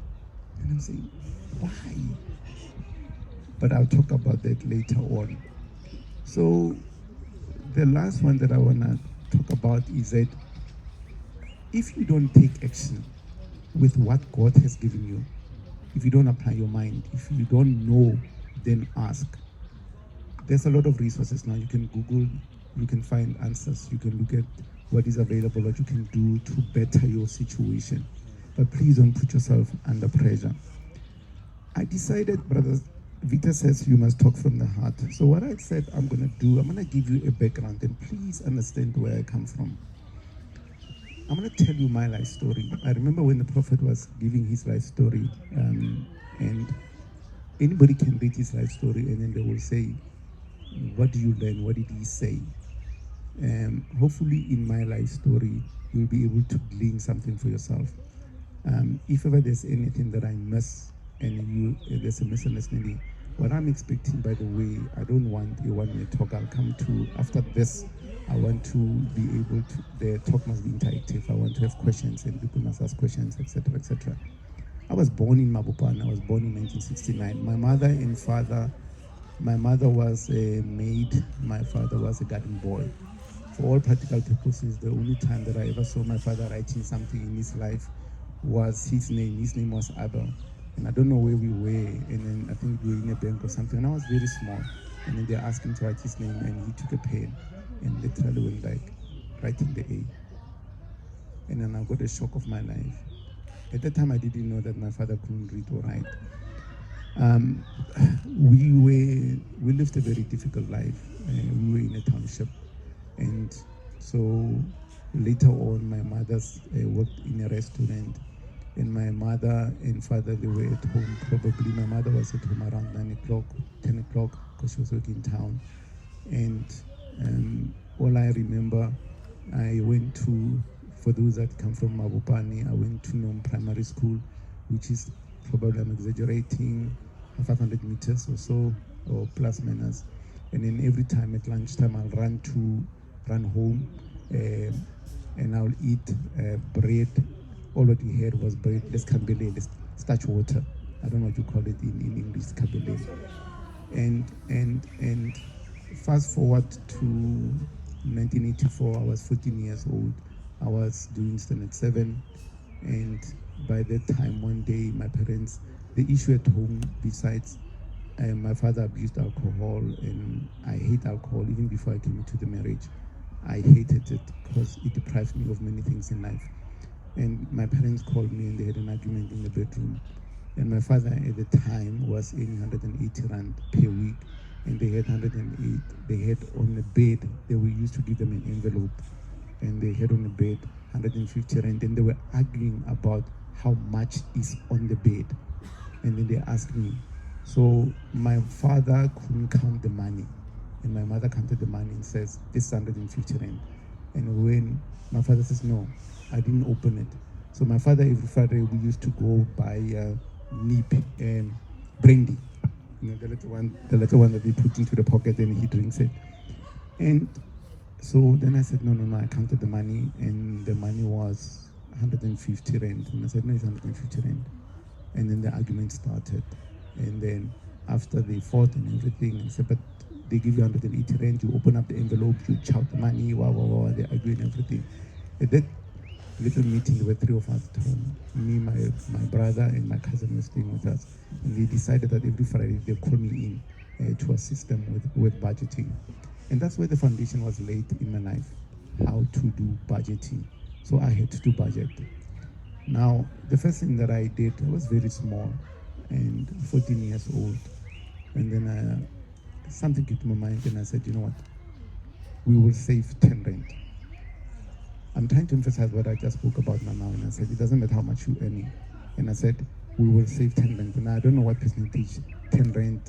And I'm saying, why? But I'll talk about that later on. So the last one that I want to talk about is that if you don't take action with what God has given you, if you don't apply your mind, if you don't know, then ask. There's a lot of resources now. You can Google, you can find answers, you can look at what is available, what you can do to better your situation. But please don't put yourself under pressure. I decided, Brother Victor says you must talk from the heart. So what I said I'm going to do, I'm going to give you a background and please understand where I come from. I'm going to tell you my life story. I remember when the prophet was giving his life story, and anybody can read his life story and then they will say, what do you learn? What did he say? Hopefully in my life story, you'll be able to glean something for yourself. If ever there's anything that I miss and there's a misunderstanding, what I'm expecting, by the way, I don't want a one-minute talk. I'll come to, after this, I want to be able to, the talk must be interactive. I want to have questions and people must ask questions, etc., etc. I was born in Mabopane. I was born in 1969. My mother and father, my mother was a maid, my father was a garden boy. For all practical purposes, the only time that I ever saw my father writing something in his life was his name. His name was Abel. And I don't know where we were, and then I think we were in a bank or something, and I was very small. And then they asked him to write his name, and he took a pen and literally went like writing the A. and then I got a shock of my life. At that time, I didn't know that my father couldn't read or write. We lived a very difficult life. We were in a township, and so later on, my mother's worked in a restaurant, and my mother and father, they were at home. Probably my mother was at home around 9 o'clock, 10 o'clock, because she was working in town. And all I remember, I went to, for those that come from Mabopane, I went to Nom Primary School, which is probably, I'm exaggerating, 500 meters or so, or plus minus. And then every time at lunchtime, I'll run home, and I'll eat bread. All what we had was bread, less starch water. I don't know what you call it in English, kabele. And fast forward to 1984, I was 14 years old. I was doing standard 7, and by that time, one day, my parents, the issue at home, besides my father abused alcohol, and I hate alcohol. Even before I came into the marriage, I hated it because it deprived me of many things in life. And my parents called me and they had an argument in the bedroom. And my father at the time was earning 180 rand per week, and they had 108. They had on the bed, they were used to give them an envelope, and they had on the bed 150 rand, and they were arguing about how much is on the bed. And then they asked me. So my father couldn't count the money, and my mother counted the money and says, this is 150 rand. And when my father says, no, I didn't open it. So my father, every Friday, we used to go buy nip and brandy, you know, the little one that they put into the pocket and he drinks it. And so then I said, no, I counted the money, and the money was 150 rand. And I said, no, it's 150 rand. And then the argument started. And then after they fought and everything, I said, but they give you 180 rand, you open up the envelope, you chout the money, they argue and everything. At that little meeting, there were 3 of us at home. Me, my brother, and my cousin were staying with us. And they decided that every Friday they'll call me in to assist them with budgeting. And that's where the foundation was laid in my life, how to do budgeting. So I had to budget. Now, the first thing that I did, I was very small and 14 years old. And then something came to my mind, and I said, you know what? We will save 10 rand. I'm trying to emphasize what I just spoke about now, and I said, it doesn't matter how much you earn. And I said, we will save 10 rand. And I don't know what percentage, 10 rand,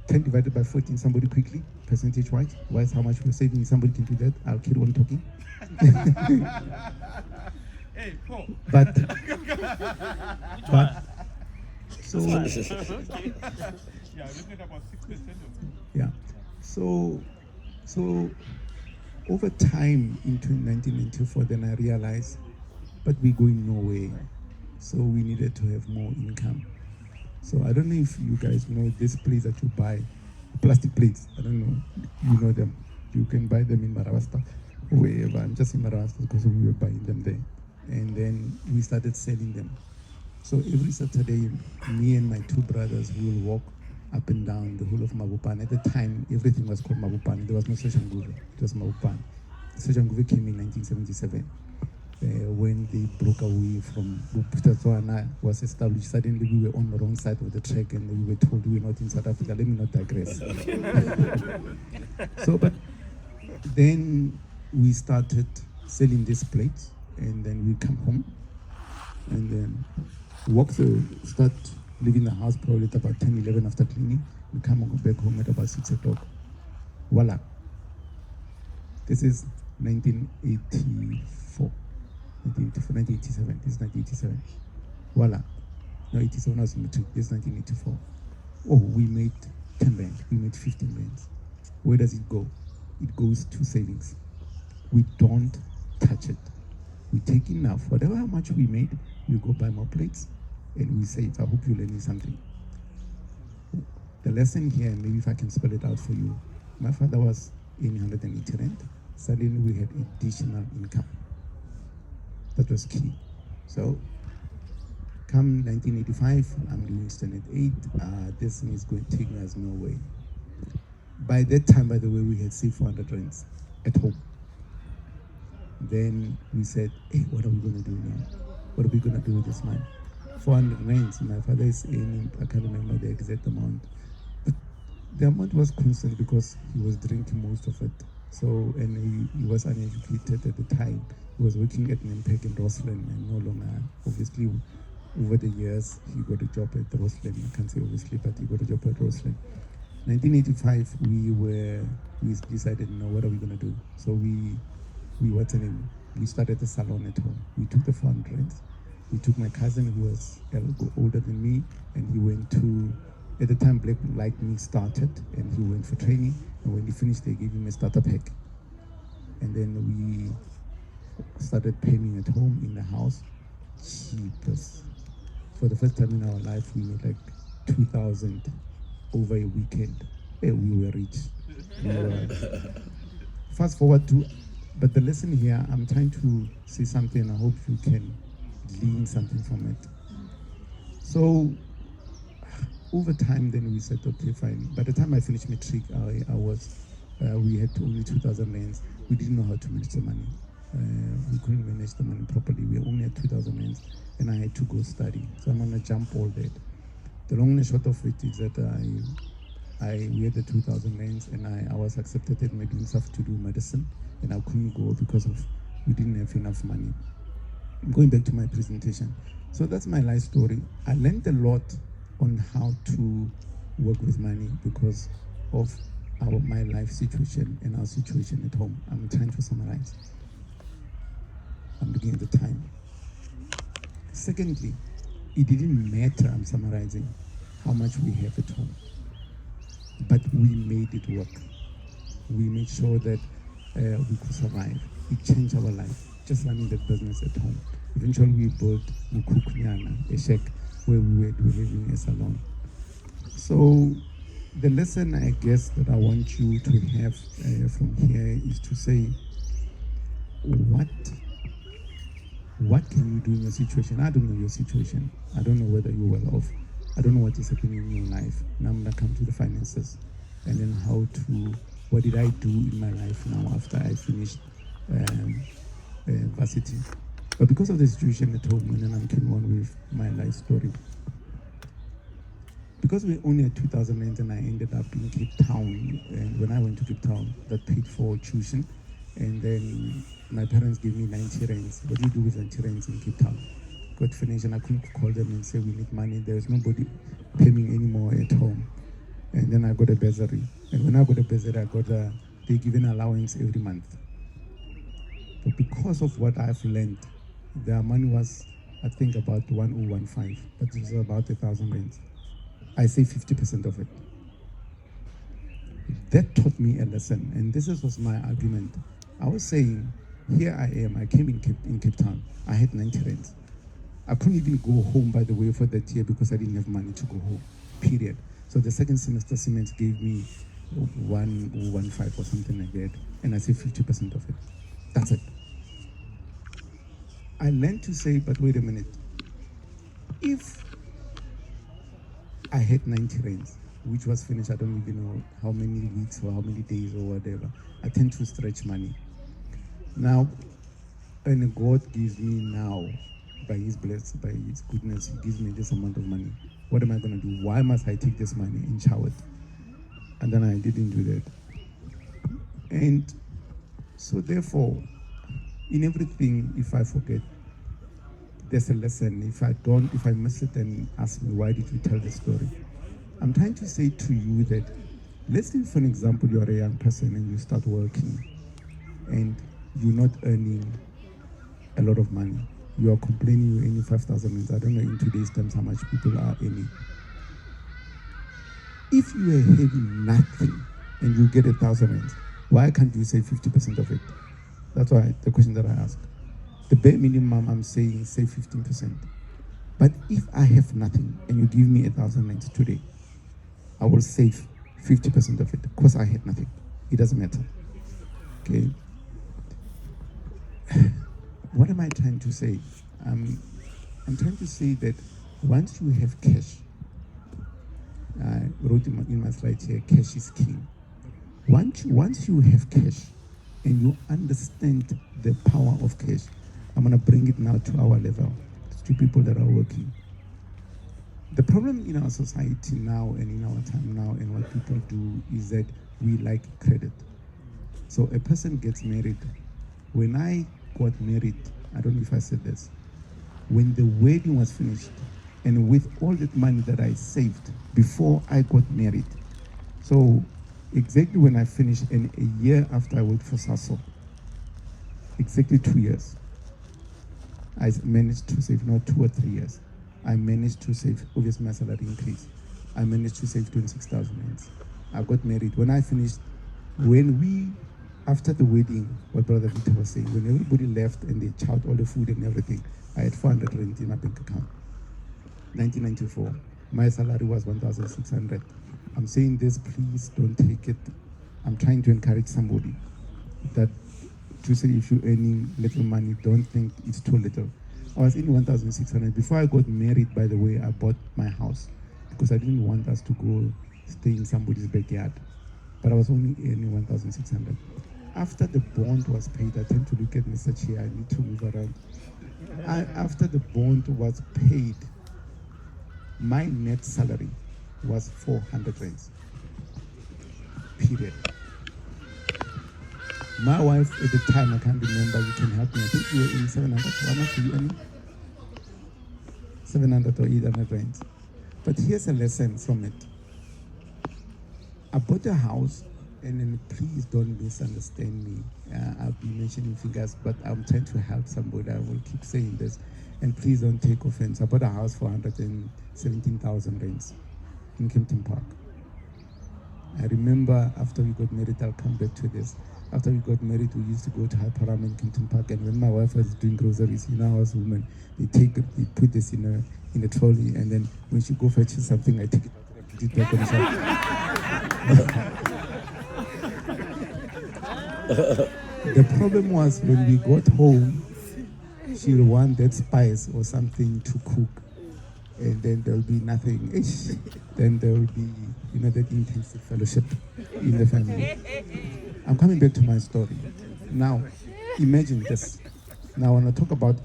10 divided by 14, somebody quickly, percentage-wise, how much we're saving. Somebody can do that. I'll keep on talking. Hey, Paul. But so yeah, looking at about 6%. Yeah, so over time into 1994, then I realized, but we're going nowhere, so we needed to have more income. So I don't know if you guys know this plates that you buy, plastic plates. I don't know, you know them. You can buy them in Maravasta or wherever. I'm just in Maravasta because we were buying them there. And then we started selling them. So every Saturday, me and my 2 brothers will walk up and down the whole of Mabopane. At the time, everything was called Mabopane. There was no Soshanguve, it was Mabopane. Soshanguve came in 1977 when they broke away from Buputatswana was established. Suddenly we were on the wrong side of the track and we were told we were not in South Africa. Let me not digress. So, but then we started selling these plates, and then we come home and then start leaving the house probably at about 10, 11 after cleaning. We come back home at about 6 o'clock. Voila. This is 1984. 1987. This is 1987. Voila. No, 87 was matric. This is 1984. Oh, we made 10 rand. We made 15 rand. Where does it go? It goes to savings. We don't touch it. We take enough. Whatever how much we made, we go buy more plates and we save. I hope you're learning something. The lesson here, maybe if I can spell it out for you. My father was in 180 rand. Suddenly we had additional income. That was key. So, come 1985, I'm doing standard 8. This thing is going to take us nowhere. By that time, by the way, we had saved 400 rands at home. Then we said, hey, what are we going to do now? What are we going to do with this money? 400 rands. My father is earning, I can't remember the exact amount. But the amount was constant because he was drinking most of it. So, and he was uneducated at the time. He was working at Nempeg in Roslyn and no longer, obviously, over the years, he got a job at Roslyn. I can't say obviously, but he got a job at Roslyn. 1985, we decided, no, what are we going to do? So we started a salon at home. We took the 400. We took my cousin who was older than me, and he went to, at the time Black Like Me started, and he went for training, and when he finished they gave him a starter pack. And then we started painting at home in the house. Cheapest. For the first time in our life we made like 2,000 over a weekend. We were rich. Fast forward to, but the lesson here, I'm trying to say something, I hope you can glean something from it. So over time, then we said, okay, fine. By the time I finished matric, we had only 2,000 rands. We didn't know how to manage the money. We couldn't manage the money properly. We only had 2,000 rands, and I had to go study. So I'm gonna jump all that. The long and short of it is that we had the 2,000 rands, and I was accepted at McGinsaf to do medicine, and I couldn't go because we didn't have enough money. I'm going back to my presentation. So that's my life story. I learned a lot on how to work with money because of my life situation and our situation at home. I'm trying to summarize. I'm looking at the time. Secondly, it didn't matter, I'm summarizing, how much we have at home, but we made it work. We made sure that we could survive. It changed our life, just running the business at home. Eventually we built Mukuknyana, a shack where we were living a salon. So the lesson I guess that I want you to have from here is to say, what can you do in your situation? I don't know your situation. I don't know whether you're well off. I don't know what is happening in your life. Now I'm gonna come to the finances and then what did I do in my life now after I finished varsity. But because of the situation at home, and then I'm carrying on with my life story. Because we only had 2,000 rands and I ended up in Cape Town, and when I went to Cape Town, that paid for tuition, and then my parents gave me 90 rands. What do you do with 90 rands in Cape Town? Got finished and I couldn't call them and say we need money. There's nobody paying anymore at home. And then I got a bursary. And when I got a bursary, they give an allowance every month. But because of what I've learned, their money was, I think, about 1015, but it was about 1,000 rands. I say 50% of it. That taught me a lesson, and this was my argument. I was saying, here I am, I came in Cape Town, I had 90 rands. I couldn't even go home, by the way, for that year because I didn't have money to go home, period. So the second semester, Siemens gave me 115 or something like that, and I say 50% of it. That's it. I learned to say, but wait a minute, if I had 90 rands, which was finished, I don't even know how many weeks or how many days or whatever, I tend to stretch money. Now, and God gives me now, by His blessing, by His goodness, He gives me this amount of money. What am I going to do? Why must I take this money and shower it? And then I didn't do that. And so therefore, in everything, if I forget, there's a lesson. If I miss it, then ask me, why did you tell the story? I'm trying to say to you that, let's say for an example, you're a young person and you start working and you're not earning a lot of money. You are complaining you're earning 5,000 rands. I don't know in today's terms how much people are earning. If you are having nothing and you get 1,000 rands, why can't you say 50% of it? That's why the question that I ask. The bare minimum I'm saying, say 15%. But if I have nothing and you give me 1,000 rands today, I will save 50% of it because I had nothing. It doesn't matter. Okay? What am I trying to say? I'm trying to say that once you have cash, I wrote in my slide here, cash is king. Once you have cash, and you understand the power of cash. I'm gonna bring it now to our level, to people that are working. The problem in our society now and in our time now and what people do is that we like credit. So a person gets married. When I got married, I don't know if I said this, when the wedding was finished and with all that money that I saved before I got married, so exactly when I finished and a year after I worked for SASO, exactly 2 years, I managed to save, not 2 or 3 years. I managed to save, obviously my salary increased. I managed to save 26,000 rands. I got married. When I finished, after the wedding, what Brother Victor was saying, when everybody left and they chowed all the food and everything, I had 400 rand in my bank account. 1994, my salary was 1,600. I'm saying this, please don't take it. I'm trying to encourage somebody that to say if you're earning little money, don't think it's too little. I was in 1,600. Before I got married, by the way, I bought my house because I didn't want us to go stay in somebody's backyard. But I was only earning 1,600. After the bond was paid, I tend to look at Mr. Chia, I need to move around. After the bond was paid, my net salary was 400 rands. Period. My wife at the time, I can't remember, you can help me. I think you were in 700. How much were you earning? 700 or 800 rands. But here's a lesson from it. I bought a house, and then please don't misunderstand me. I'll be mentioning figures, but I'm trying to help somebody. I will keep saying this, and please don't take offense. I bought a house for 117,000 rands in Kempton Park. I remember after we got married, I'll come back to this. After we got married, we used to go to High Parama in Kempton Park, and when my wife was doing groceries, you know, I was a woman, they put this in a trolley, and then when she go fetch something, I take it out and I put it back on the shelf. The problem was when we got home, she'll want that spice or something to cook, and then there'll be nothing. Then there will be, you know, that intensive fellowship in the family. I'm coming back to my story. Now, imagine this. Now, I want to talk about,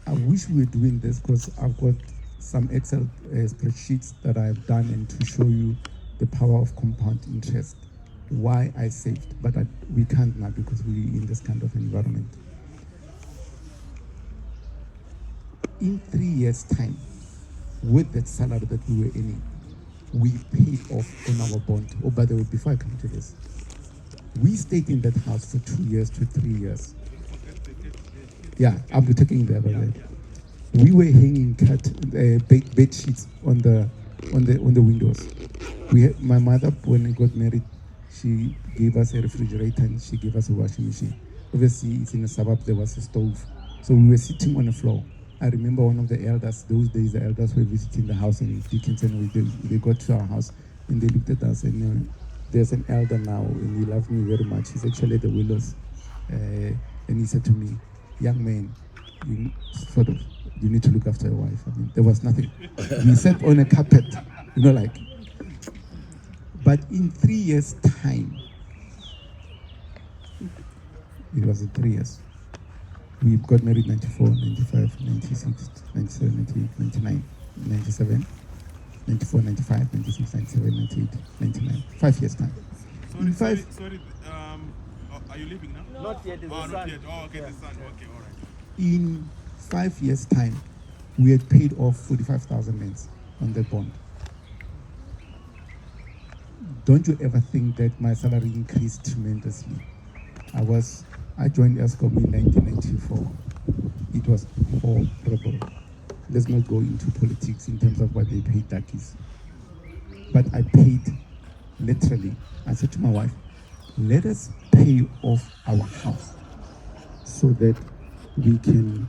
I wish we were doing this because I've got some Excel spreadsheets that I've done and to show you the power of compound interest, why I saved, but we can't now because we're in this kind of environment. In 3 years' time, with that salary that we were earning, we paid off on our bond. Oh, by the way, before I come to this, we stayed in that house for 2 years to 3 years. Yeah, I'll be taking the other way. We were hanging bed sheets on the windows. My mother, when we got married, she gave us a refrigerator and she gave us a washing machine. Obviously, it's in a suburb, there was a stove. So we were sitting on the floor. I remember one of the elders, those days the elders were visiting the house in Dickinson. They got to our house and they looked at us and there's an elder now and he loved me very much. He's actually at the Willows. And he said to me, young man, you need to look after your wife. I mean, there was nothing. We sat on a carpet, but in 3 years' time, it was in 3 years. We got married 94, 95, 96, 97, 98, 99, 97, 94, 95, 96, 97, 98, 99. 5 years' time. Sorry, are you leaving now? Not yet, not yet. Oh, okay, the son. Okay, all right. In 5 years' time, we had paid off 45,000 rands on that bond. Don't you ever think that my salary increased tremendously? I joined ESCOM in 1994. It was horrible. Let's not go into politics in terms of what they paid darkies. But I paid literally. I said to my wife, let us pay off our house so that we can,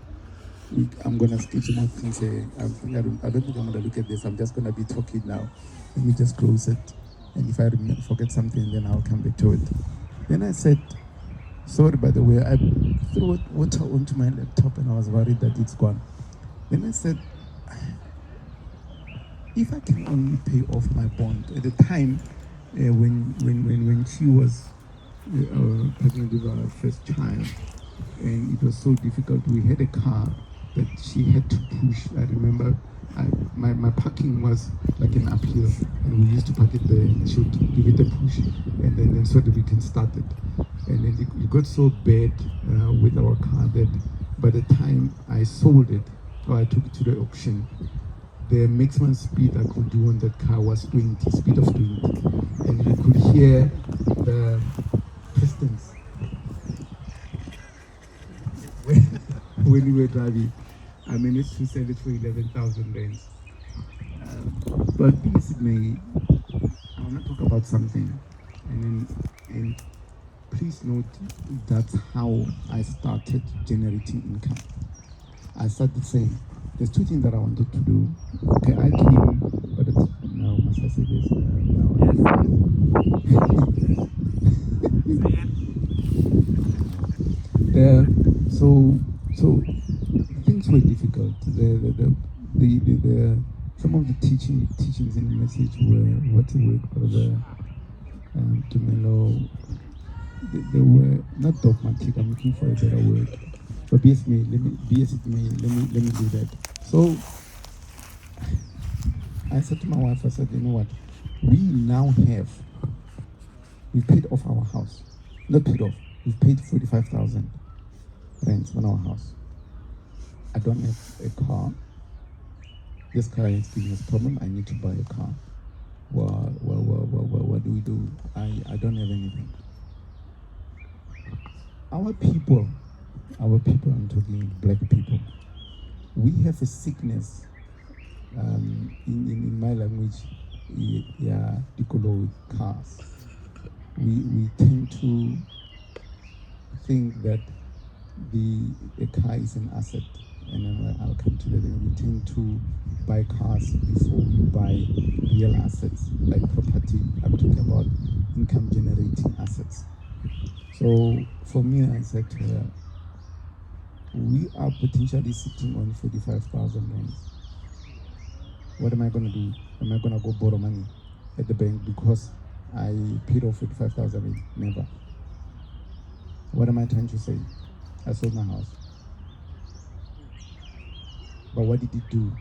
I'm going to sketch my things here. I don't think I'm going to look at this. I'm just going to be talking now. Let me just close it. And if I forget something, then I'll come back to it. Then I said, sorry, by the way, I threw water onto my laptop and I was worried that it's gone. Then I said, if I can only pay off my bond, at the time when she was pregnant with our first child, and it was so difficult. We had a car that she had to push. I remember my parking was like an uphill, and we used to park it there, and she would give it a push, and then so that we can start it. And then it got so bad with our car that by the time I sold it, or I took it to the auction, the maximum speed I could do on that car was 20, speed of 20. And you could hear the pistons when you were driving. I managed to sell it for 11,000 rands. But be as it may, I want to talk about something. And please note that's how I started generating income. I started saying, there's two things that I wanted to do. Okay, I came, but now must I say this? So things were difficult. Some of the teachings in the message were what's the word, brother Tumelo. They were not dogmatic. I'm looking for a better word. But be as it may, let me do that. So I said to my wife, I said, you know what? We paid off our house. Not paid off. We've paid 45,000 rent on our house. I don't have a car. This car is giving us problem. I need to buy a car. What do we do? I don't have anything. Our people, I'm talking black people, we have a sickness, in my language, yeah, with cars. We tend to think that a car is an asset, and then I'll come to that. And we tend to buy cars before we buy real assets like property. I'm talking about income generating assets. So for me, I said to her, we are potentially sitting on 45,000 rands. What am I going to do? Am I going to go borrow money at the bank because I paid off 45,000 rands? Never. What am I trying to say? I sold my house. But what did it do?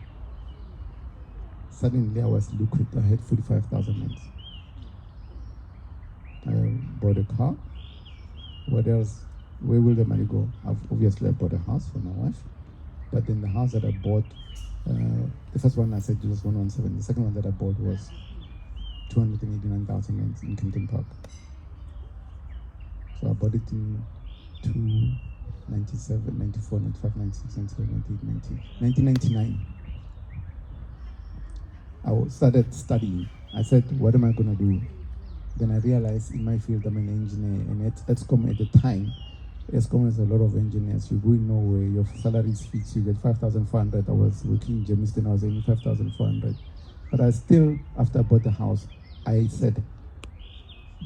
Suddenly I was liquid. I had 45,000 rands. I bought a car. What else? Where will the money go? Obviously I bought a house for my wife. But then the house that I bought, the first one I said it was 117. The second one that I bought was 289,000 rands in Kempton Park. So I bought it in 97, 94, 95, 96, 97, 98, 90. 1999. I started studying. I said, what am I going to do? Then I realized in my field I'm an engineer, and at ESCOM at the time, ESCOM has a lot of engineers. You go in Norway, your salary is fixed, you get 5,400. I was working in Germiston, I was earning 5,400. But I still, after I bought the house, I said,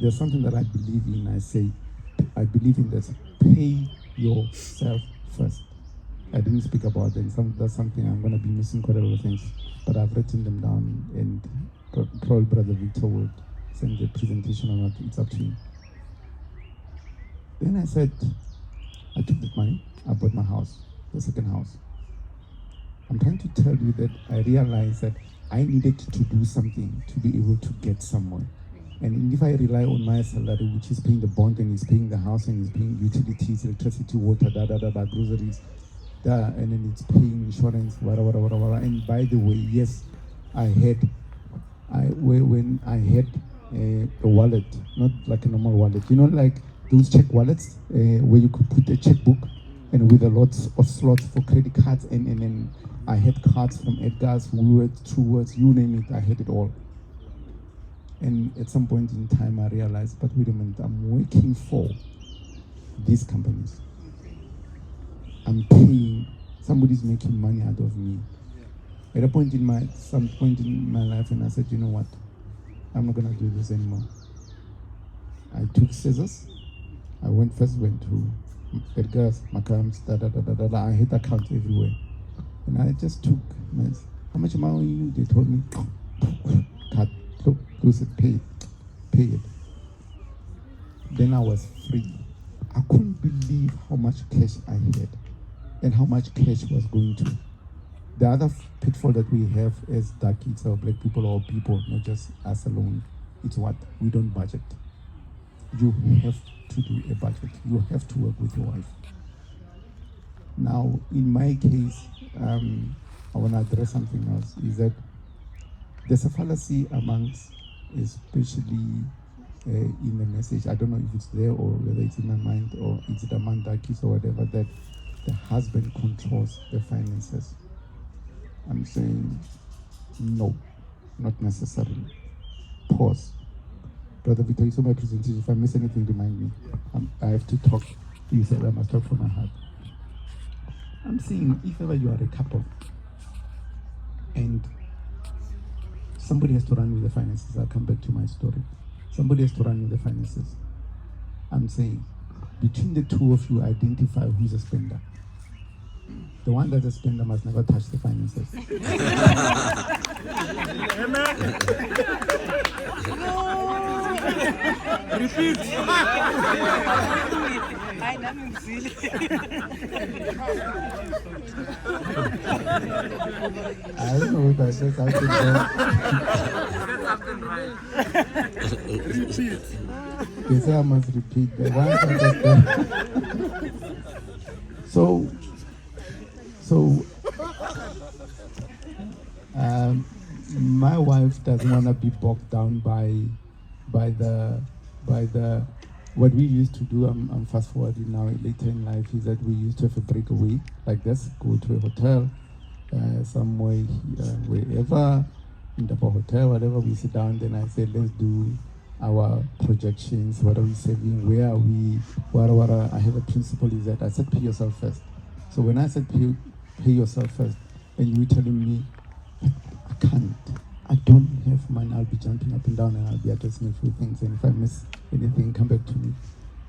there's something that I believe in. I believe in this. Pay yourself first. I didn't speak about it. That's something I'm going to be missing quite a lot of things. But I've written them down, and probably Brother Victor would send the presentation on it. It's up to you. Then I said, I took that money, I bought my house, the second house. I'm trying to tell you that I realized that I needed to do something to be able to get somewhere. And if I rely on my salary, which is paying the bond and is paying the house and is paying utilities, electricity, water, groceries, and then it's paying insurance, whatever. And by the way, yes, when I had a wallet, not like a normal wallet, you know, like those check wallets where you could put a checkbook and with a lot of slots for credit cards, and then I had cards from Edgar's, Woolworths, Truworths, you name it, I had it all. And at some point in time, I realized, but wait a minute, I'm working for these companies. I'm paying, somebody's making money out of me. At some point in my life, and I said, you know what? I'm not gonna do this anymore. I took scissors. I went to Edgar's, Macam's, I had accounts everywhere. And I just took, how much money you? They told me, cut, look, said, pay it. Then I was free. I couldn't believe how much cash I had and how much cash was going to. The other pitfall that we have as dark kids or black people or people, not just us alone, it's what? We don't budget. You have to do a budget. You have to work with your wife. Now, in my case, I want to address something else, is that there's a fallacy amongst, especially in the message, I don't know if it's there or whether it's in my mind or it's the mandakis or whatever, that the husband controls the finances. I'm saying no, not necessarily. Pause. Brother Victor, you saw my presentation. If I miss anything, remind me. I have to talk. You said I must talk from my heart. I'm saying if ever you are a couple and somebody has to run with the finances, I'll come back to my story. Somebody has to run with the finances. I'm saying between the two of you, identify who's a spender. The one that's a spender must never touch the finances. Repeat. I don't know if I said something wrong. Repeat. They say I must repeat. The one that's so my wife doesn't want to be bogged down by the what we used to do. I'm fast forwarding now later in life, is that we used to have a breakaway like this, go to a hotel somewhere, wherever, in the hotel, whatever, we sit down. Then I said, let's do our projections. What are we saving? Where are we? What are, I have a principle is that I said pay yourself first. So when I said pay yourself first, and you were telling me, I can't, I don't have money, I'll be jumping up and down and I'll be addressing a few things, and if I miss anything, come back to me.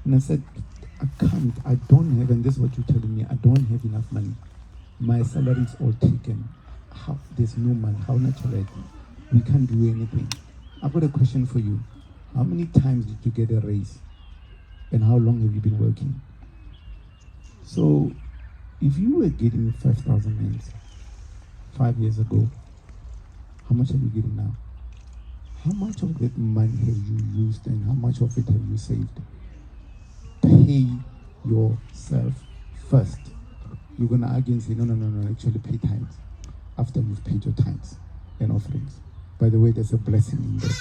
And I said, I can't, I don't have, and this is what you're telling me, I don't have enough money. My salary is all taken. How, there's no money, how natural? We can't do anything. I've got a question for you. How many times did you get a raise? And how long have you been working? So, if you were getting 5,000 rands 5 years ago, how much are you getting now? How much of that money have you used and how much of it have you saved? Pay yourself first. You're going to argue and say, no, actually pay tithes after you've paid your tithes and offerings. By the way, there's a blessing in that.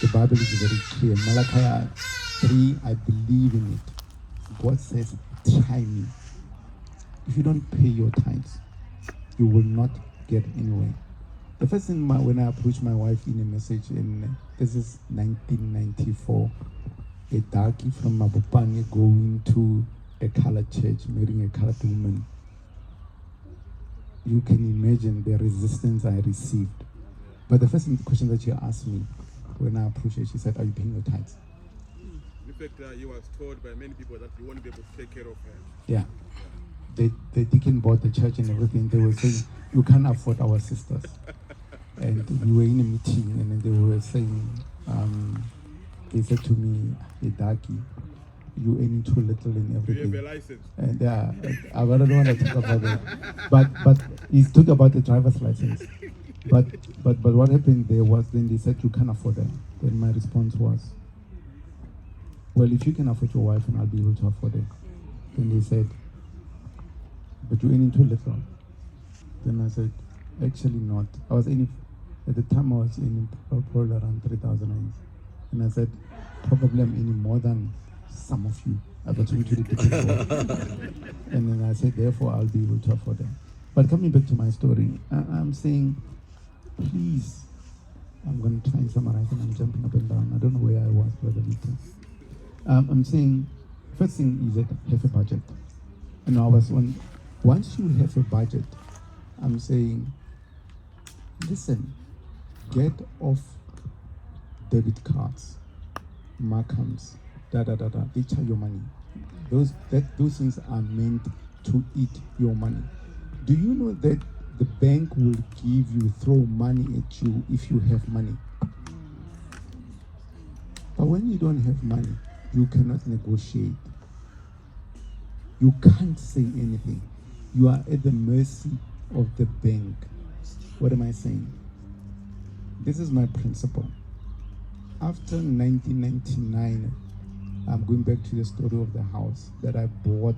The Bible is very clear. Malachi 3, I believe in it. God says, try me. If you don't pay your tithes, you will not get anywhere. The first thing when I approached my wife in a message, and this is 1994, a darkie from Mabopane going to a colored church, marrying a colored woman. You can imagine the resistance I received. But the first question that she asked me when I approached her, she said, are you paying your tithes? In fact, you were told by many people that you won't be able to take care of her. Yeah. The deacon bought the church and everything. They were saying, you can't afford our sisters. And we were in a meeting and then they were saying, they said to me, hey, Daki, you earning too little and everything. You have a license. And I don't want to talk about that. But he talked about the driver's license. But what happened there was, then they said you can't afford that. Then my response was, well, if you can afford your wife and I'll be able to afford it. Then they said, but you're earning too little. Then I said, actually not. I was earning, at the time I was earning probably around 3,000 rands. And I said, probably I'm earning more than some of you. I got to the people. And then I said, therefore I'll be able to afford it. But coming back to my story, I'm saying, please, I'm going to try and summarize and I'm jumping up and down. I don't know where I was, Brother Victor. I'm saying, first thing is that have a budget. And I was on, once you have a budget, I'm saying, listen, get off debit cards, markums, they charge your money. Those things are meant to eat your money. Do you know that the bank will throw money at you if you have money? But when you don't have money, You cannot negotiate. You can't say anything. You are at the mercy of the bank. What am I saying? This is my principle. After 1999, I'm going back to the story of the house that I bought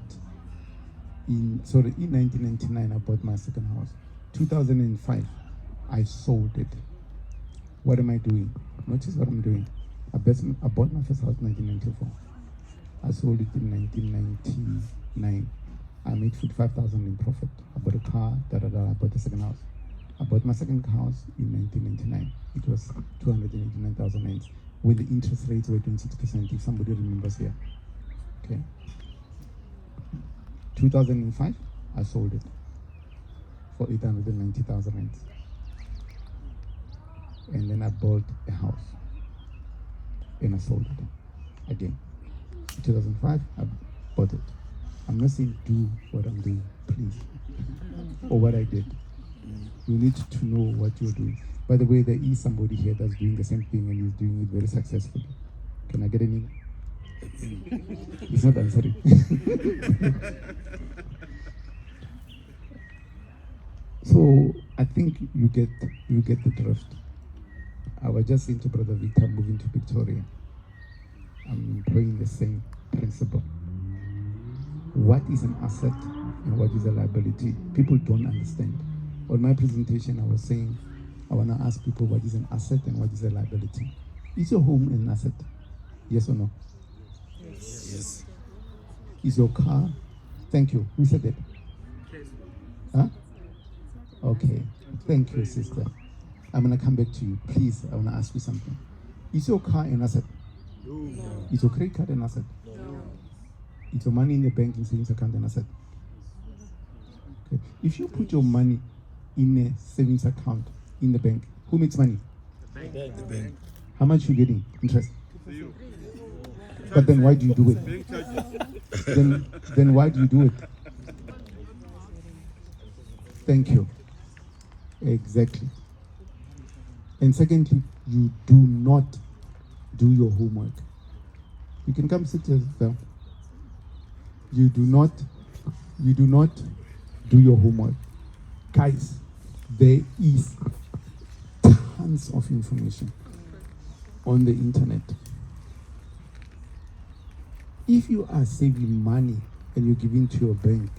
in 1999, I bought my second house. 2005, I sold it. What am I doing? Notice what I'm doing. I bought my first house in 1994. I sold it in 1999. I made 55,000 in profit. I bought a car, I bought the second house. I bought my second house in 1999. It was 289,000 rands when the interest rates were 26%, if somebody remembers here. Okay. 2005, I sold it for 890,000 rands. And then I bought a house and I sold it again. In 2005, I bought it. I'm not saying do what I'm doing, please, or what I did. You need to know what you're doing. By the way, there is somebody here that's doing the same thing and he's doing it very successfully. Can I get any? He's not answering. So I think you get the drift. I was just saying to Brother Victor, moving to Victoria. I'm employing the same principle. What is an asset and what is a liability? People don't understand. On my presentation, I was saying, I want to ask people what is an asset and what is a liability. Is your home an asset? Yes or no? Yes. Is your car? Thank you. Who said it? Huh? Okay. Thank you, sister. I'm going to come back to you. Please, I want to ask you something. Is your car an asset? No. Is your credit card an asset? No. Is your money in the bank in savings account an asset? Okay. If you put your money in a savings account in the bank, who makes money? The bank. How much you getting? Interest. But then why do you do it? then why do you do it? Thank you. Exactly. And secondly, you do not do your homework. You can come sit yourself. You do not do your homework. Guys, there is tons of information on the internet. If you are saving money and you're giving to your bank,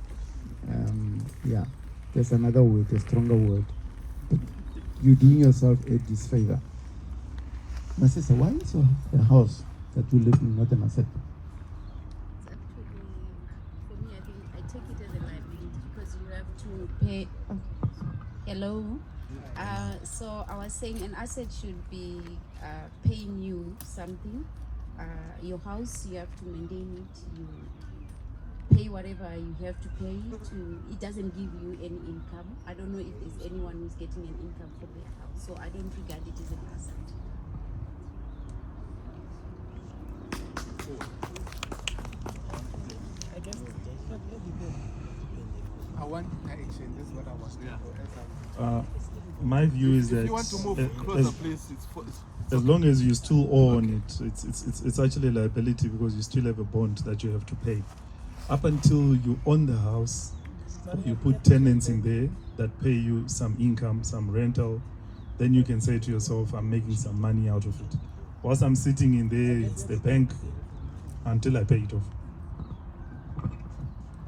yeah, there's another word, a stronger word. But you're doing yourself a disfavor. My sister, why is a house that you live in not an asset? For me, I think I take it as a liability because you have to pay. Oh, hello. So I was saying an asset should be paying you something. Your house, you have to maintain it. You pay whatever you have to pay. It doesn't give you any income. I don't know if there's anyone who's getting an income from their house, so I don't regard it as an asset. I want action. This is what I was doing. My view is that if you want to move closer, please, as long as you still own it, it's actually a liability because you still have a bond that you have to pay. Up until you own the house, you put tenants in there that pay you some income, some rental, then you can say to yourself, I'm making some money out of it. Whilst I'm sitting in there, it's the bank until I pay it off.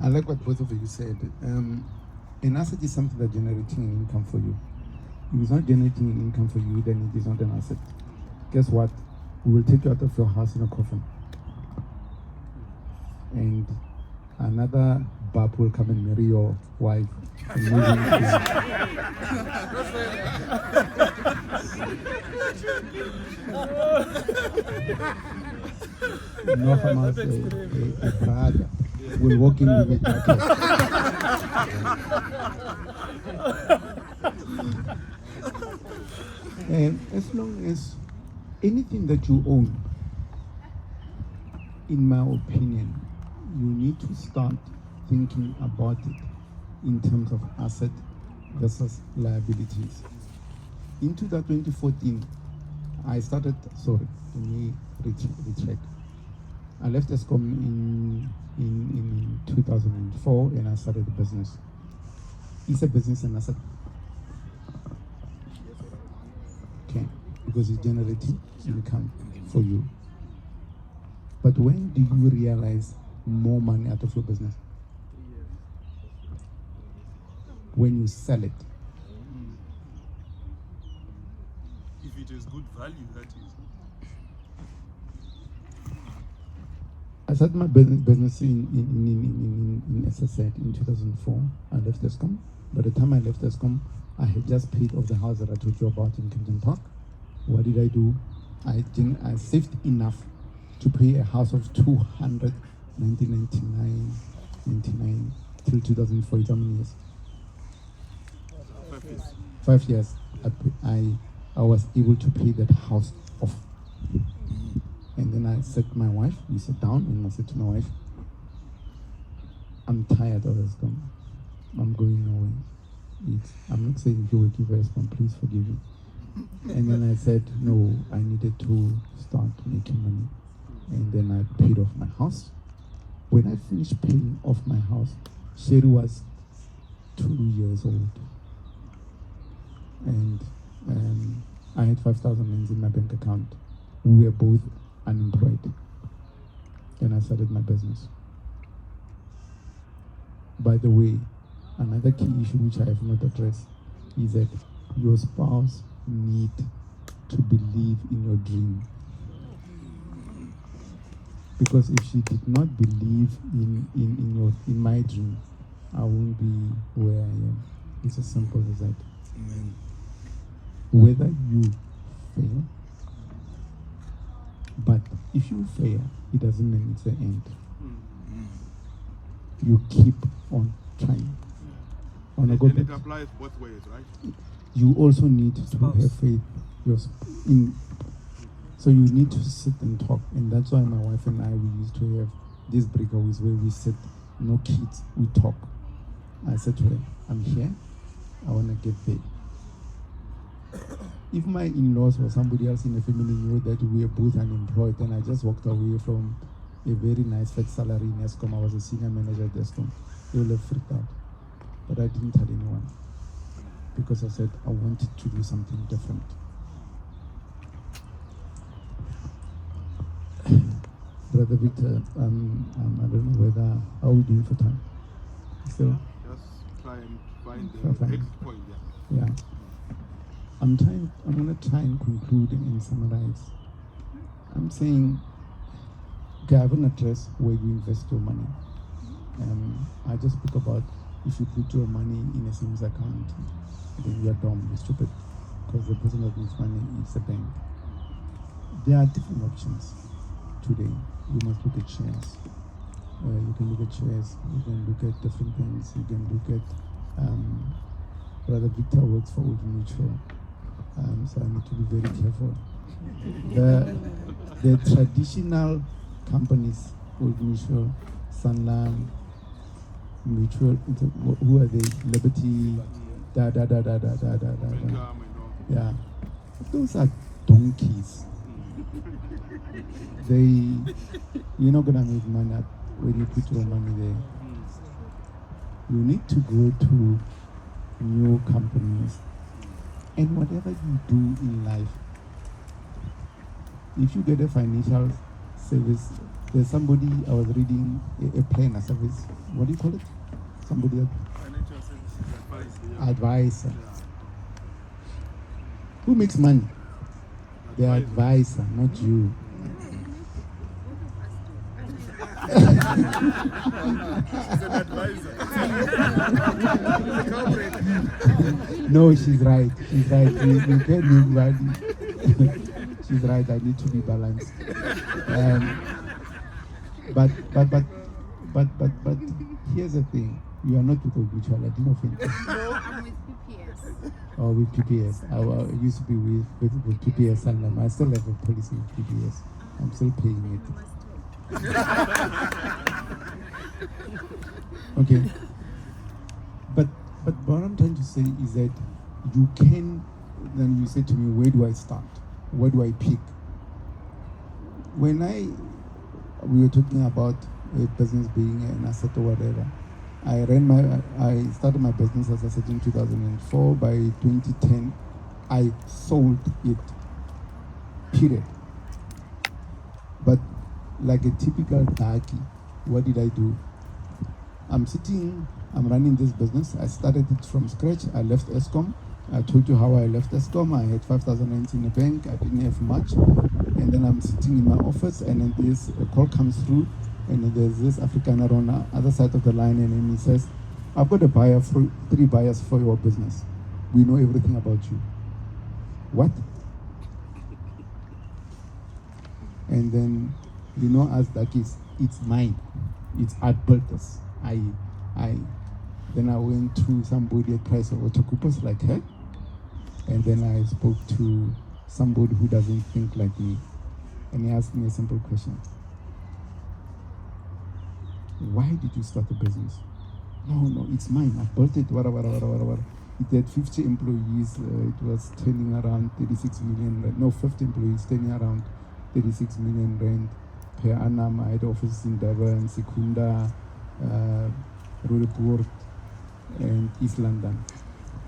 I like what both of you said. An asset is something that's generating an income for you. If it's not generating an income for you, then it is not an asset. Guess what? We will take you out of your house in a coffin. And another bab will come and marry your wife. And move no Hamas, a brother will walk in with a And as long as anything that you own, in my opinion, you need to start thinking about it in terms of asset versus liabilities. Into that 2014, I started, sorry, let me retract. I left ESCOM in 2004 and I started the business. It's a business and I said, okay, because it's generating income for you. But when do you realize more money out of your business? When you sell it. If it is good value, that is. I started my business in SSZ in 2004. I left ESCOM. By the time I left ESCOM, I had just paid off the house that I told you about in Kempton Park. What did I do? I saved enough to pay a house of 200, 1999 till 2004. How many years? 5 years. 5 years. I was able to pay that house off. And then I said to my wife, we sat down and I said to my wife, I'm tired of ESCOM. I'm going nowhere. I'm not saying you will give ESCOM, please forgive me. And then I said, no, I needed to start making money. And then I paid off my house. When I finished paying off my house, Sherry was 2 years old. And I had 5,000 rands in my bank account. We were both unemployed. Then I started my business. By the way, another key issue which I have not addressed is that your spouse need to believe in your dream. Because if she did not believe in my dream, I won't be where I am. It's as simple as that. Amen. Whether you fail, but if you fail, it doesn't mean it's the end. You keep on trying. And it applies both ways, right? You also need to have faith. So you need to sit and talk, and that's why my wife and I, we used to have these breakaways where we sit, no kids, we talk. I said to her, I'm here, I want to get there. If my in-laws or somebody else in the family knew that we are both unemployed, then I just walked away from a very nice fat salary in ESCOM. I was a senior manager at ESCOM. They would have freaked out. But I didn't tell anyone because I said I wanted to do something different. Brother Victor, I don't know whether, how are we doing for time? Still? Just try and find the Fine. exit point, Yeah. I'm going to try and conclude and summarize. I'm saying, okay, I haven't addressed where you invest your money. I just spoke about if you put your money in a savings account, then you are dumb, you're stupid, because the person that needs money is the bank. There are different options today. You must look at shares. You can look at shares, you can look at different things, you can look at, Brother Victor works for Old Mutual, so I need to be very careful. The traditional companies, Old Mutual, Sanlam, Mutual, who are they? Liberty, yeah. Those are donkeys. You're not gonna make money when you put your money there. You need to go to new companies, and whatever you do in life, if you get a financial service, there's somebody, I was reading a planner service, what do you call it? Somebody else? Financial services advisor. Who makes money? The advisor, not you. She's an advisor. No, she's right. She's right. You can't make money. She's right. I need to be balanced. But here's the thing. You are not with Oguchal. I didn't offend you. No, I'm with PPS. Oh, with PPS. I used to be with PPS and I still have a policy with PPS. I'm still paying it. Okay. But what I'm trying to say is that you can, then you say to me, where do I start? Where do I pick? When I we were talking about a business being an asset or whatever. I started my business, as I said, in 2004. By 2010, I sold it, period. But like a typical darkie, what did I do? I'm running this business. I started it from scratch. I left ESCOM. I told you how I left ESCOM. I had 5,000 rand in the bank. I didn't have much. And then I'm sitting in my office, and then this call comes through, and then there's this Afrikaner on the other side of the line, and then he says, I've got three buyers for your business. We know everything about you. What? And then, you know, as Dakis, it's mine. I built this. Then I went to somebody at Price of Otokupos like her, and then I spoke to somebody who doesn't think like me, and he asked me a simple question. Why did you start a business? No, it's mine. I built it, whatever. It had 50 employees. It was turning around 36 million rand. No, 50 employees turning around 36 million rand per annum. I had offices in Durban, Secunda, Roodepoort, and East London.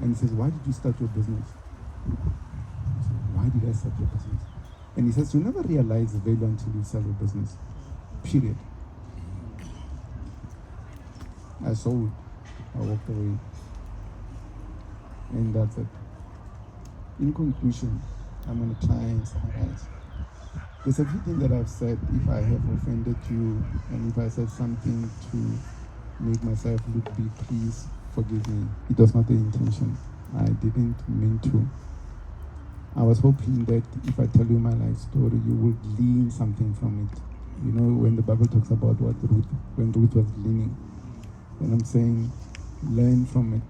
And he says, why did you start your business? I said, why did I start your business? And he says, you never realize the value until you sell your business. Period. I sold. I walked away. And that's it. In conclusion, I'm going to try and summarize. There's a few things that I've said. If I have offended you, and if I said something to make myself look big, please forgive me. It was not the intention. I didn't mean to. I was hoping that if I tell you my life story, you will glean something from it. You know, when the Bible talks about when Ruth was gleaning, and I'm saying, learn from it.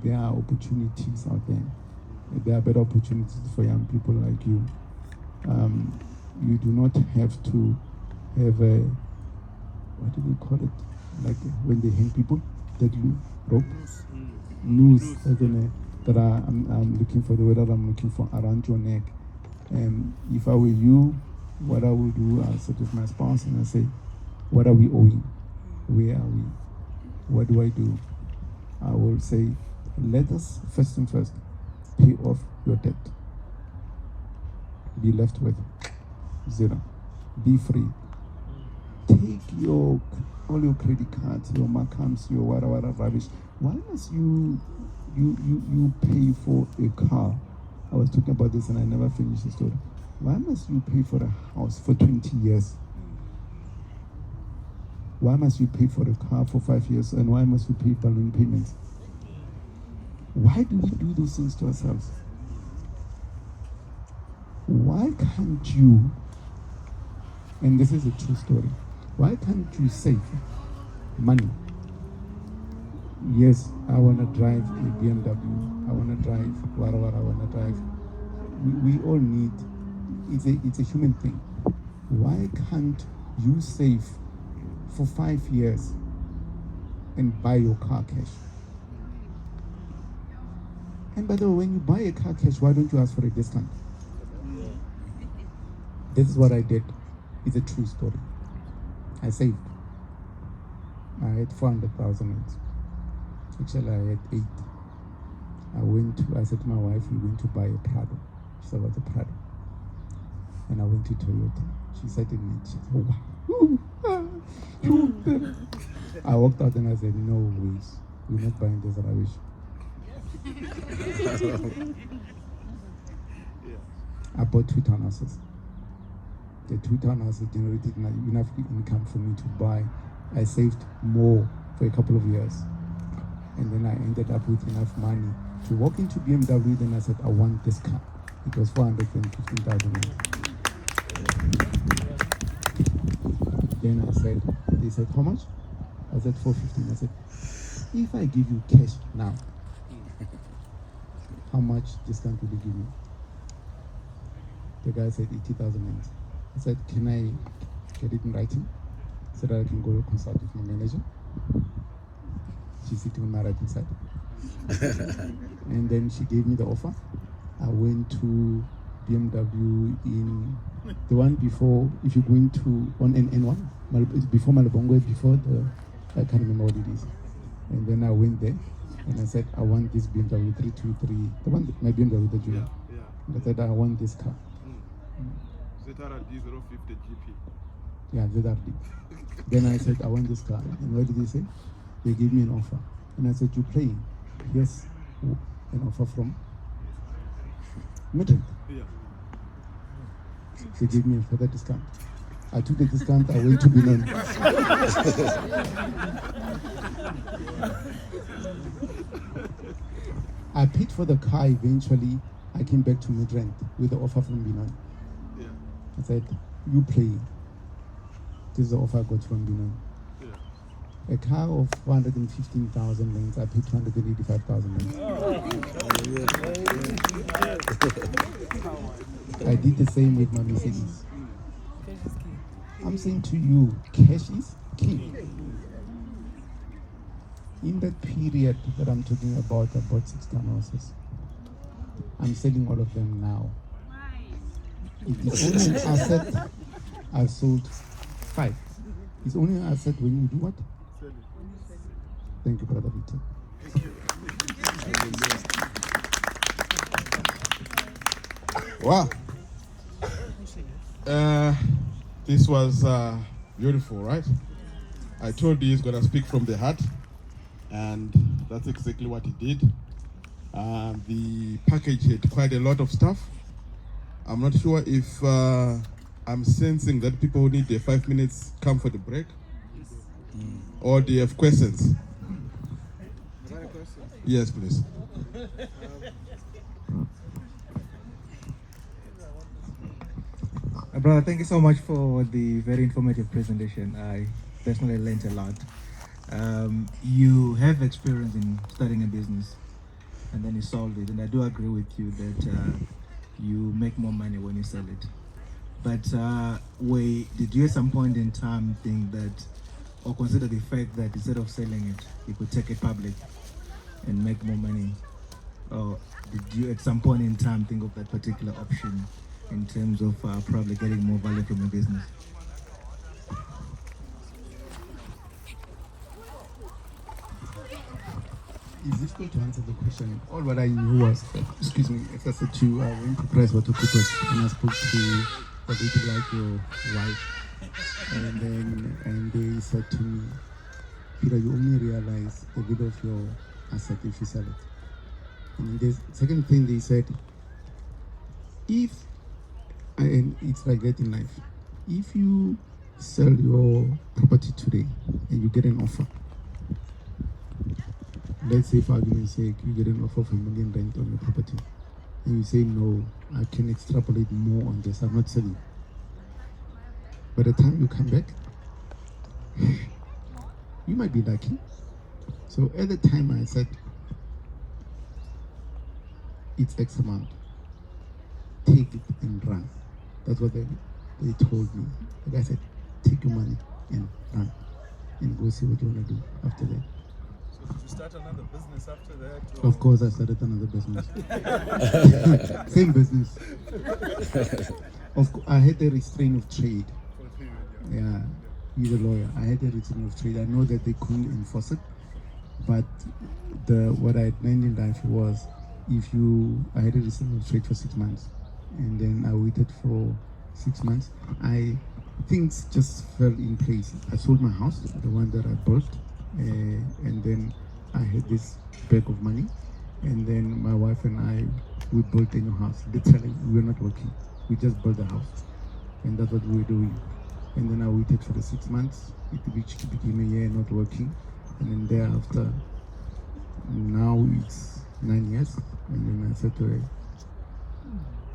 There are opportunities out there. There are better opportunities for young people like you. You do not have to have a, what do they call it? Like when they hang people, that rope? Noose. I'm looking for the word that I'm looking for, around your neck. And if I were you, what I would do, I'll sit with my spouse and I say, what are we owing? Where are we? What do I do? I will say, let us first and first pay off your debt. Be left with 0. Be free. Take all your credit cards, your Macams, your whatever rubbish. Why must you pay for a car? I was talking about this and I never finished the story. Why must you pay for a house for 20 years? Why must you pay for a car for 5 years, and why must you pay balloon payments? Why do we do those things to ourselves? Why can't you, and this is a true story, why can't you save money? Yes, I want to drive a BMW. I want to drive whatever I want to drive. We all need, it's a human thing. Why can't you save for 5 years and buy your car cash? And by the way, when you buy a car cash, why don't you ask for a discount? This is what I did. It's a true story. I saved. I had 400,000. Actually, I had 8. I said to my wife, we're going to buy a Prado. She said, what's a Prado? And I went to Toyota. She said to me, oh, wow. I walked out and I said, no ways. We're not buying this rubbish. I bought 2 townhouses. The 2 townhouses generated enough income for me to buy. I saved more for a couple of years. And then I ended up with enough money to walk into BMW. Then I said, I want this car. It was 415,000. Then they said, how much? I said, 415. I said, if I give you cash now, how much discount will you give me? The guy said 80,000. I said, can I get it in writing so that I can go consult with my manager? She's sitting on my right hand side. And then she gave me the offer. I went to BMW in The one before, if you're going to on N1, before Malabongo, before the, I can't remember what it is. And then I went there and I said, I want this BMW 323, the one, my BMW that you know. Yeah. And I said, I want this car. ZRD 050 GP. Yeah, ZRD. Then I said, I want this car. And what did they say? They gave me an offer. And I said, you playing? Yes, an offer from Madrid. Yeah. They gave me a further discount. I took the discount, I went to Benin. I paid for the car eventually. I came back to Midrand with the offer from Benin. Yeah. I said, you play. This is the offer I got from Benin. Yeah. A car of 415,000 lanes, I paid 285,000 lanes. I did the same with my Mercedes. I'm saying to you, cash is king. In that period that I'm talking about, I bought 6 houses. I'm selling all of them now. It is only an asset. I sold 5. It's only an asset when you do what? Thank you, Brother Victor. Wow. This was beautiful, right? I told you he's gonna speak from the heart, and that's exactly what he did. The package had quite a lot of stuff. I'm not sure if I'm sensing that people who need their 5 minutes come for the break, or do you have questions? Is that a question? Yes, please. Brother, thank you so much for the very informative presentation. I personally learned a lot. You have experience in starting a business and then you sold it, and I do agree with you that you make more money when you sell it. But did you at some point in time think that, or consider the fact that instead of selling it, you could take it public and make more money? Or did you at some point in time think of that particular option in terms of probably getting more value from your business? It's difficult to answer the question. All what I knew was, excuse me, as I said to you, I went to PricewaterhouseCoopers and I spoke to a lady like your wife, and they said to me, Peter, you only realize the value of your asset if you sell it. And the second thing they said, and it's like that in life, if you sell your property today and you get an offer, let's say for argument's sake, you get an offer of R1 million on your property, and you say, no, I can extrapolate more on this, I'm not selling. By the time you come back, you might be lucky. So at the time I said, it's X amount, take it and run. That's what they told me. The guy said, take your money and run, and go see what you want to do after that. So did you start another business after that? Or? Of course I started another business. Same business. I had a restraint of trade. Yeah, he's a lawyer. I had a restraint of trade. I know that they couldn't enforce it, but what I had learned in life was, I had a restraint of trade for 6 months, and then I waited for 6 months. Things just fell in place. I sold my house, the one that I built, and then I had this bag of money, and then my wife and I, we built a new house. Literally, we were not working. We just built the house, and that's what we were doing. And then I waited for the 6 months, which became a year not working, and then thereafter, now it's 9 years, and then I said to her,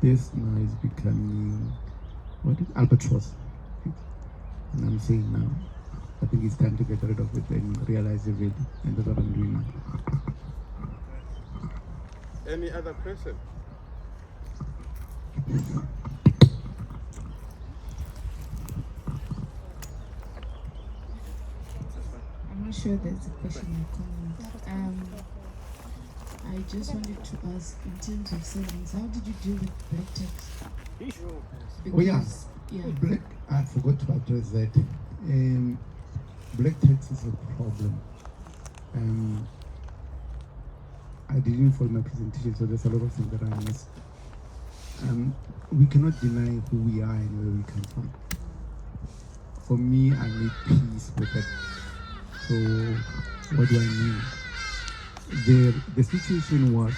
this now is becoming, albatross. And I'm saying now, I think it's time to get rid of it and realize the value, and that's what I'm doing now. Any other question? I'm not sure there's a question in common. I just wanted to ask, in terms of savings, how did you deal with black tax? Oh yeah. Yeah. Black, I forgot to address that. Black tax is a problem. I didn't follow my presentation, so there's a lot of things that I missed. We cannot deny who we are and where we come from. For me, I made peace with it. So, what do I mean? The situation was,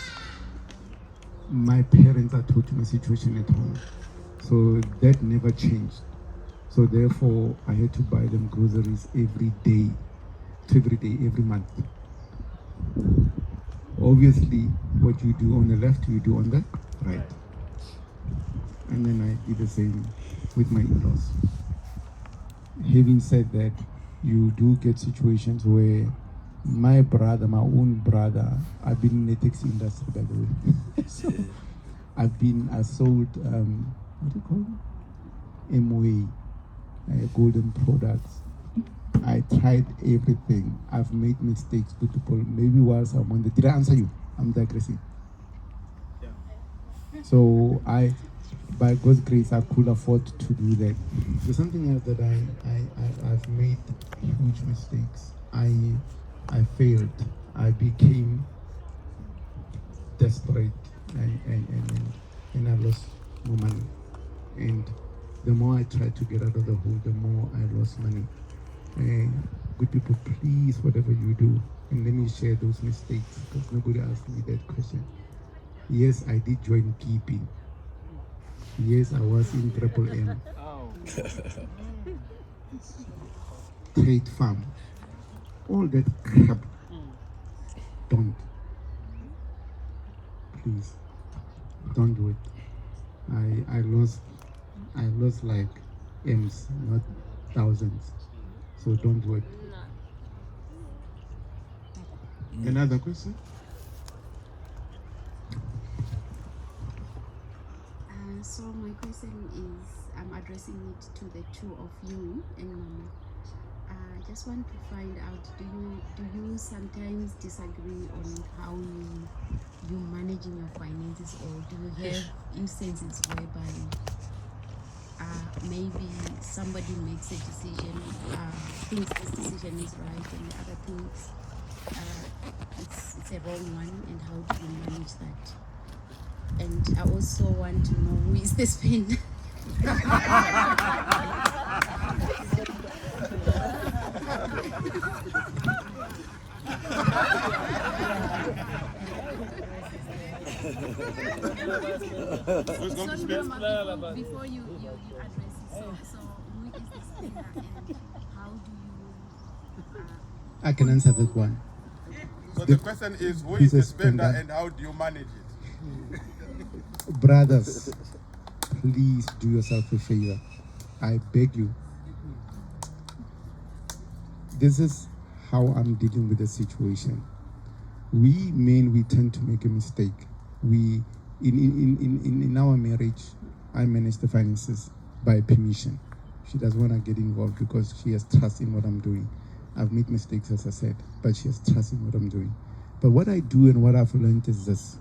my parents are taught my situation at home. So that never changed. So therefore, I had to buy them groceries every day, every month. Obviously, what you do on the left, you do on the right. And then I did the same with my in-laws. Having said that, you do get situations where my own brother, I've been in the taxi industry, by the way. So I sold, what do you call it? MOA, golden products. I tried everything. I've made mistakes with people. Maybe whilst I'm on the, did I answer you? I'm digressing. So by God's grace, I could afford to do that. There's something else that I've made huge mistakes. I failed. I became desperate and I lost more money. And the more I tried to get out of the hole, the more I lost money. Good people, please, whatever you do, and let me share those mistakes, because nobody asked me that question. Yes, I did join keeping. Yes, I was in Triple M. Trade farm. All that crap. Don't. Please. Don't do it. I lost like M's, not thousands. So don't do it. Another question? So my question is, I'm addressing it to the two of you and Mama. I just want to find out, do you sometimes disagree on how you managing your finances, or do you have instances whereby maybe somebody makes a decision, thinks this decision is right, and the other thinks it's a wrong one, and how do you manage that? And I also want to know, who is this pen? Who's going to speak? Before you address it, so who is this spender and how do you I can answer that one. So the question is, who is the spender and how do you manage it? Brothers, please do yourself a favor. I beg you. This is how I'm dealing with the situation. We men, we tend to make a mistake. We, in our marriage, I manage the finances by permission. She doesn't want to get involved because she has trust in what I'm doing. I've made mistakes, as I said, but she has trust in what I'm doing. But what I do and what I've learned is this.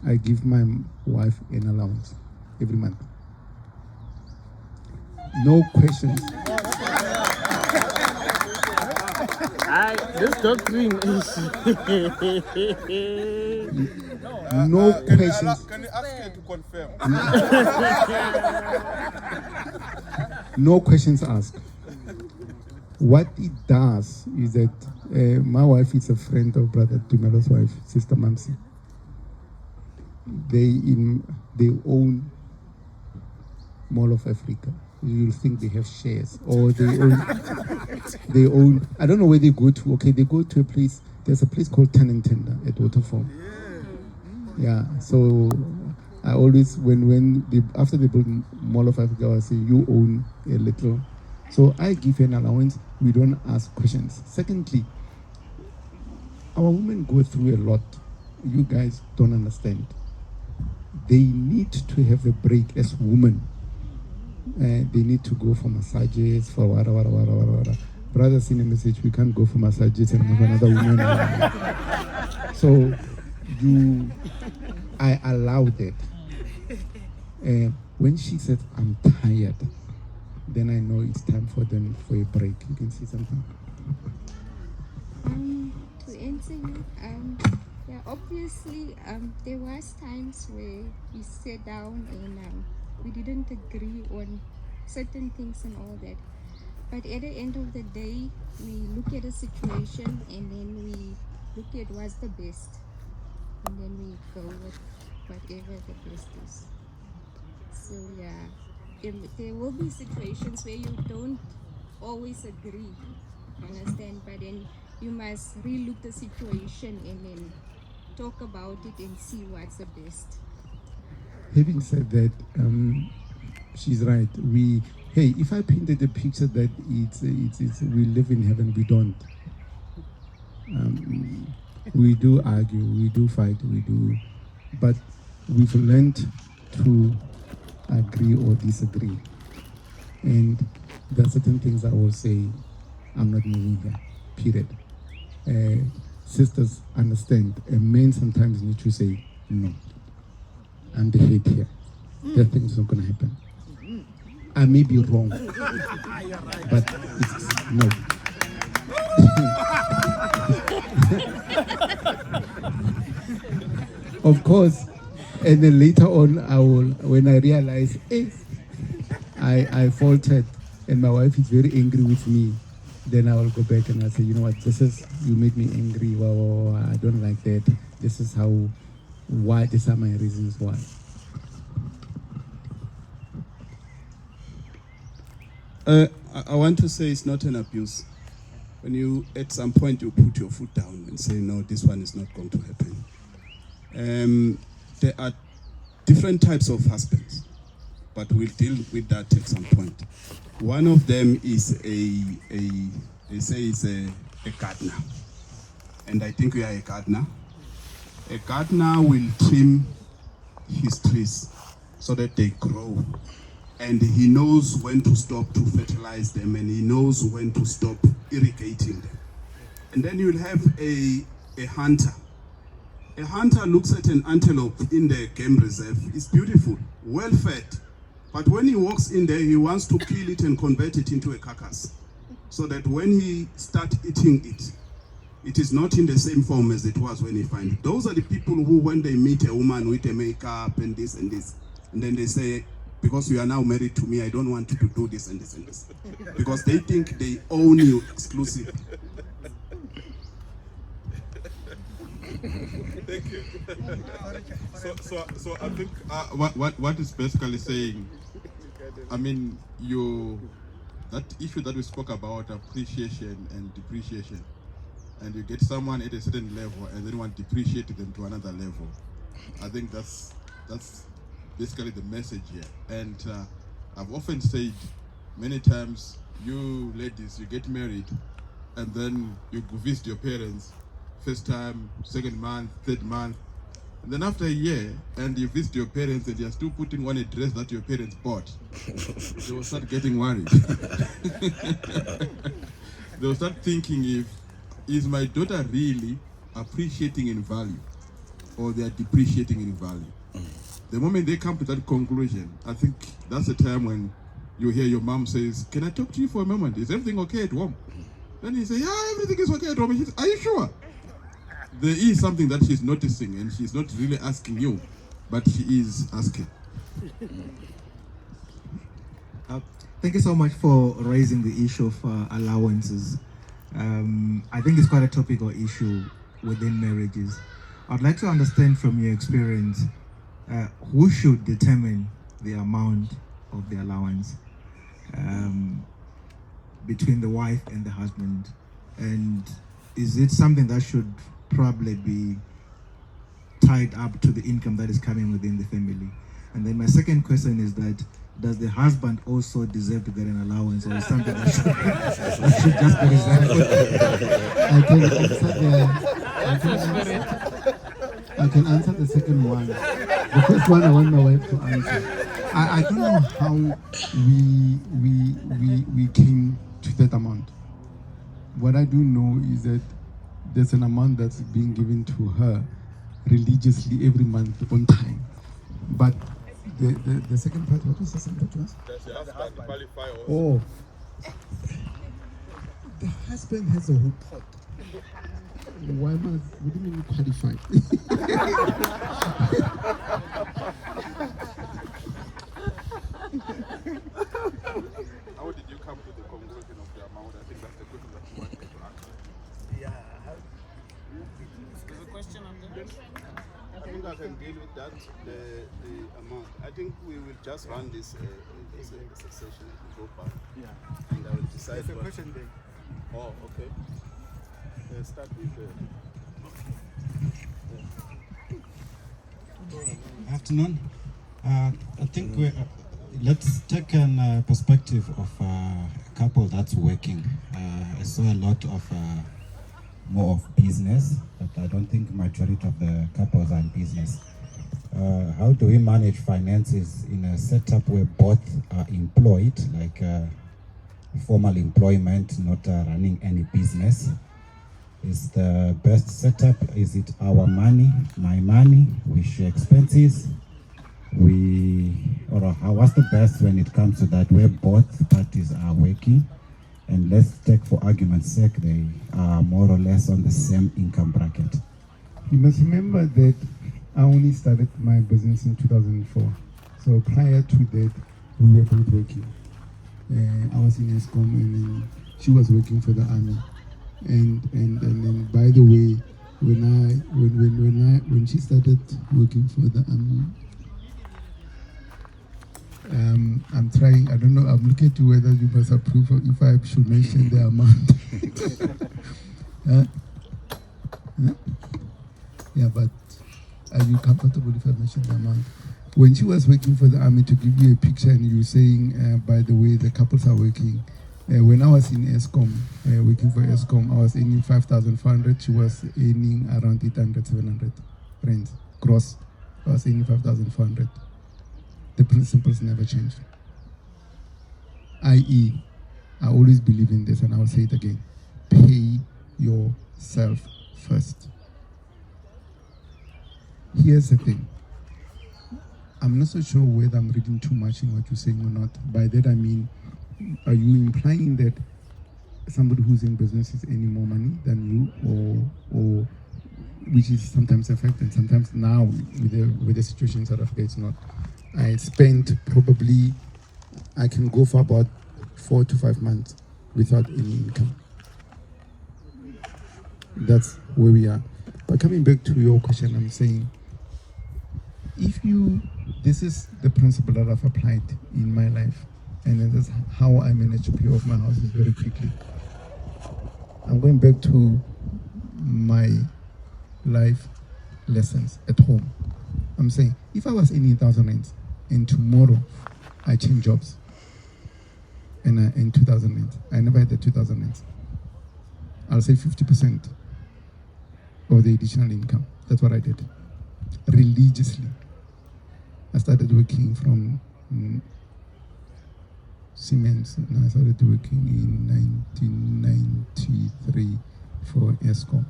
I give my wife an allowance every month. No questions. This doctrine is... No questions. Can you ask her to confirm? No questions asked. What it does is that my wife is a friend of Brother Tumelo's wife, Sister Mamsi. They own Mall of Africa. You'll think they have shares, or they own. I don't know where they go to. Okay, they go to a place. There's a place called Tan and Tender at Waterfall. Yeah. So I always, after they build Mall of Africa, I say you own a little. So I give an allowance. We don't ask questions. Secondly, our women go through a lot. You guys don't understand. They need to have a break as women. They need to go for massages, for wada. Brother, send a message, we can't go for massages and have another woman. So I allowed it. When she said, I'm tired, then I know it's time for a break. You can see something. To answer you, yeah, obviously, there was times where we sat down and we didn't agree on certain things and all that. But at the end of the day, we look at a situation and then we look at what's the best, and then we go with whatever the best is. So yeah, there will be situations where you don't always agree, understand, but then you must relook the situation and then talk about it and see what's the best. Having said that, she's right. If I painted a picture that it's we live in heaven, we don't. We do argue, we do fight, we do, but we've learned to agree or disagree. And there are certain things I will say, I'm not moving here, period. Sisters understand, a man sometimes need to say, no, I'm the head here. That thing's not gonna happen. I may be wrong, but it's no. Of course, and then later on, when I realize, I faltered, and my wife is very angry with me, then I will go back and I'll say, you know what, you made me angry, well, I don't like that, these are my reasons why. I want to say it's not an abuse. When you, at some point, you put your foot down and say, no, this one is not going to happen. There are different types of husbands, but we'll deal with that at some point. One of them is they say is a gardener. And I think we are a gardener. A gardener will trim his trees so that they grow. And he knows when to stop to fertilize them, and he knows when to stop irrigating them. And then you'll have a hunter. A hunter looks at an antelope in the game reserve. It's beautiful, well fed. But when he walks in there, he wants to kill it and convert it into a carcass. So that when he starts eating it, it is not in the same form as it was when he finds it. Those are the people who, when they meet a woman with a makeup and this, and then they say, because you are now married to me, I don't want you to do this and this and this. Because they think they own you exclusively. Thank you. So I think what is basically saying, I mean, that issue that we spoke about, appreciation and depreciation, and you get someone at a certain level and then you want to depreciate them to another level. I think that's basically the message here. And I've often said many times, you ladies, you get married and then you go visit your parents, first time, second month, third month, and then after a year, and you visit your parents and you're still putting on a dress that your parents bought, they will start getting worried. They will start thinking, is my daughter really appreciating in value, or they are depreciating in value? The moment they come to that conclusion, I think that's the time when you hear your mom says, can I talk to you for a moment? Is everything okay at home? Then you say, yeah, everything is okay at home. She says, are you sure? There is something that she's noticing, and she's not really asking you, but she is asking. Thank you so much for raising the issue of allowances. I think it's quite a topical issue within marriages. I'd like to understand from your experience, who should determine the amount of the allowance between the wife and the husband? And is it something that should probably be tied up to the income that is coming within the family? And then my second question is that, does the husband also deserve to get an allowance, or is something that should just be reserved? I can answer the second one. The first one I want my wife to answer. I don't know how we came to that amount. What I do know is that there's an amount that's being given to her religiously every month on time. But the second part, what was the second part? Does your husband qualify also? Oh, the husband has a whole pot. Why must? What do you mean qualify? How did you come to the conclusion of the amount? I think that's the question that you wanted to ask. There's a question on there. I think I can deal with that, the amount. I think we will just run this session so far. Yeah. And I will decide. There's a what- question there. Oh, okay. Start with Afternoon. I think let's take a perspective of a couple that's working. I saw a lot of more of business, but I don't think majority of the couples are in business. How do we manage finances in a setup where both are employed, like formal employment, not running any business? Is the best setup? Is it our money, my money? We share expenses. What's the best when it comes to that, where both parties are working? And let's take for argument's sake, they are more or less on the same income bracket. You must remember that I only started my business in 2004. So prior to that, we were both working. I was in ESCOM and then she was working for the army. And then, by the way, when she started working for the army, I'm trying. I don't know. I'm looking to whether you must approve or if I should mention the amount. Yeah, but are you comfortable if I mention the amount? When she was working for the army, to give you a picture, and you were saying, by the way, the couples are working. When I was in ESCOM, working for ESCOM, I was earning 5,400. She was earning around 800, 700 rands gross. I was earning 5,400. The principles never changed. I.e., I always believe in this, and I will say it again. Pay yourself first. Here's the thing. I'm not so sure whether I'm reading too much in what you're saying or not. By that I mean, are you implying that somebody who's in business is earning more money than you, or which is sometimes a fact, and sometimes now with the situation in South Africa, it's not. I spent probably, I can go for about 4 to 5 months without any income. That's where we are. But coming back to your question, I'm saying, this is the principle that I've applied in my life, and this is how I manage to pay off my houses very quickly. I'm going back to my life lessons at home. I'm saying, if I was earning 1,000 rands and tomorrow I change jobs and I earn 2,000 rands, I never had the 2,000 rands, I'll say 50% of the additional income. That's what I did. Religiously. I started working from Siemens, and I started working in 1993 for ESCOM.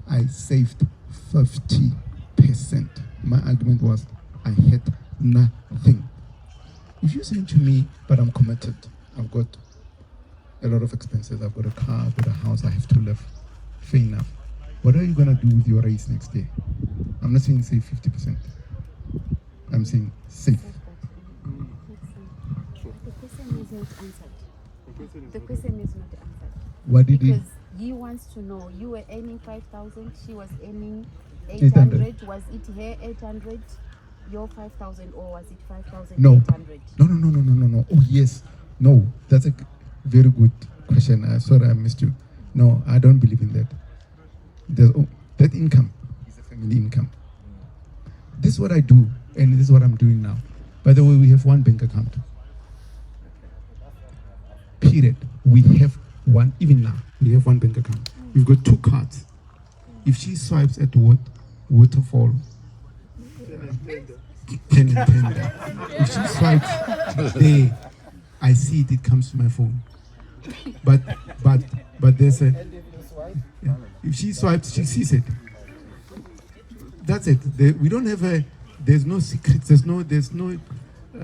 I saved 50%. My argument was, I had nothing. If you say to me, but I'm committed, I've got a lot of expenses, I've got a car, I've got a house, I have to live, fair enough. What are you going to do with your raise next day? I'm not saying save 50%. I'm saying save. The question is not answered. The question is not answered. What did because he wants to know, you were earning 5,000, she was earning 800. Was it her 800, your 5,000, or was it 5,800? No. Oh, yes. No, that's a very good question. Sorry, I missed you. No, I don't believe in that. That income is a family income. This is what I do, and this is what I'm doing now. By the way, we have one bank account. Period. We have one, even now, we have one bank account. We've got 2 cards. If she swipes at Waterfall, Tender. If she swipes there, I see it comes to my phone. But there's a If she swipes, she sees it. That's it. We don't have there's no secrets. There's no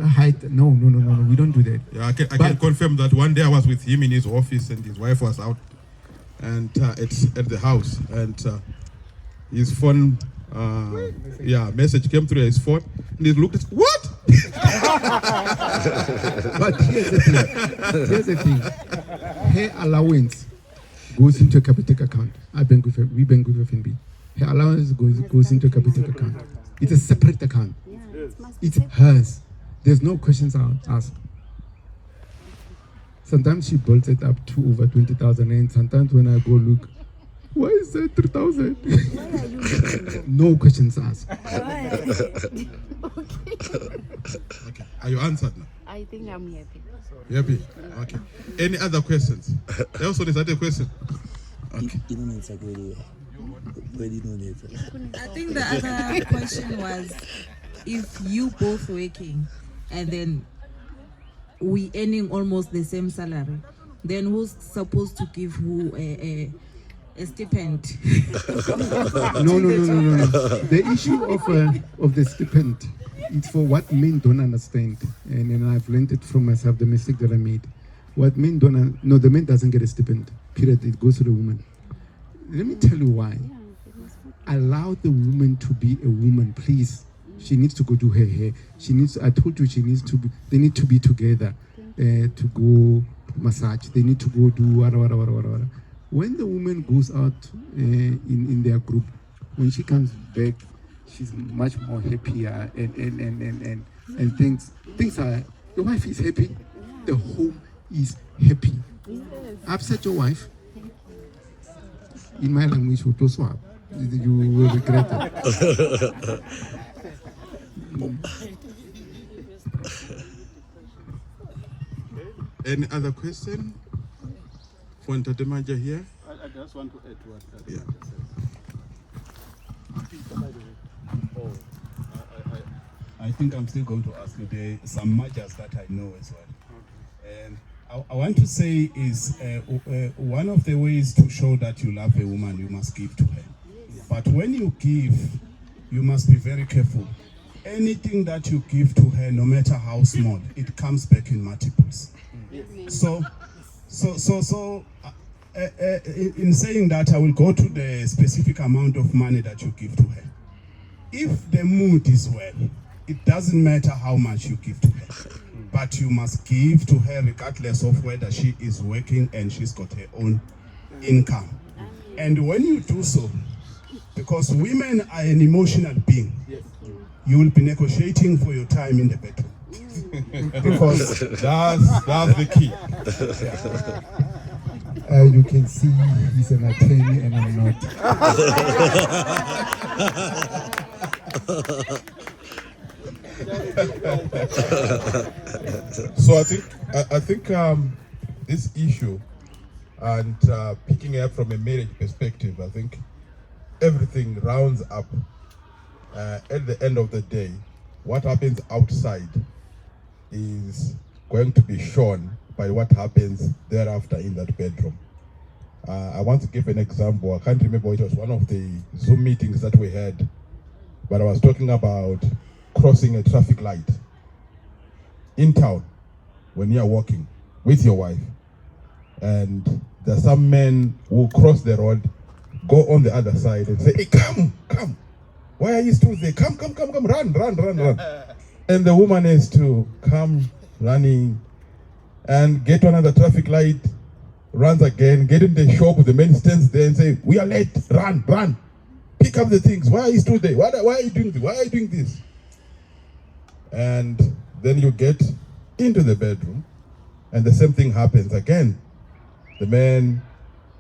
hide. No. We don't do that. Yeah, I can confirm that one day I was with him in his office and his wife was out and at the house, and his phone, message came through his phone, and he looked at what? But here's the thing. Her allowance goes into a Capitec account. We bank with FNB. Her allowance goes into a Capitec account. It's a separate account. It's hers. There's no questions asked. Sometimes she bolts it up to over 20,000, and sometimes when I go look, why is that 3,000? No questions asked. Okay. Are you answered now? I think I'm happy. You happy? Okay. Any other questions? Also, is that a question? Okay. I think the other question was, if you both working and then we earning almost the same salary, then who's supposed to give who a stipend? No. The issue of the stipend, it's for what men don't understand, and I've learned it from myself, the mistake that I made. What men don't the man doesn't get a stipend. Period. It goes to the woman. Let me tell you why. Allow the woman to be a woman, please. She needs to go do her hair. I told you they need to be together to go massage. They need to go do whatever. When the woman goes out in their group, when she comes back, she's much more happier and things are, your wife is happy, the home is happy. Upset your wife, in my language, you swap. You will regret it. Any other question for Ntatemaja here? I just want to add to what Yeah. I think I'm still going to ask you. There are some mergers that I know as well. And I want to say is one of the ways to show that you love a woman, you must give to her. But when you give, you must be very careful. Anything that you give to her, no matter how small, it comes back in multiples. So, in saying that, I will go to the specific amount of money that you give to her. If the mood is well, it doesn't matter how much you give to her, but you must give to her regardless of whether she is working and she's got her own income. And when you do so, because women are an emotional being, you will be negotiating for your time in the bedroom. Because that's the key. You can see he's an attorney and I'm not. So I think this issue and picking up from a marriage perspective, I think everything rounds up at the end of the day. What happens outside is going to be shown by what happens thereafter in that bedroom. I want to give an example. I can't remember, it was one of the Zoom meetings that we had, but I was talking about crossing a traffic light in town when you're walking with your wife. And there's some men who cross the road, go on the other side and say, hey, come. Why are you still there? Come, run. And the woman has to come running and get to another traffic light, runs again, get in the shop, the man stands there and say, we are late, run. Pick up the things. Why are you still there? Why are you doing this? Why are you doing this? And then you get into the bedroom and the same thing happens again. The man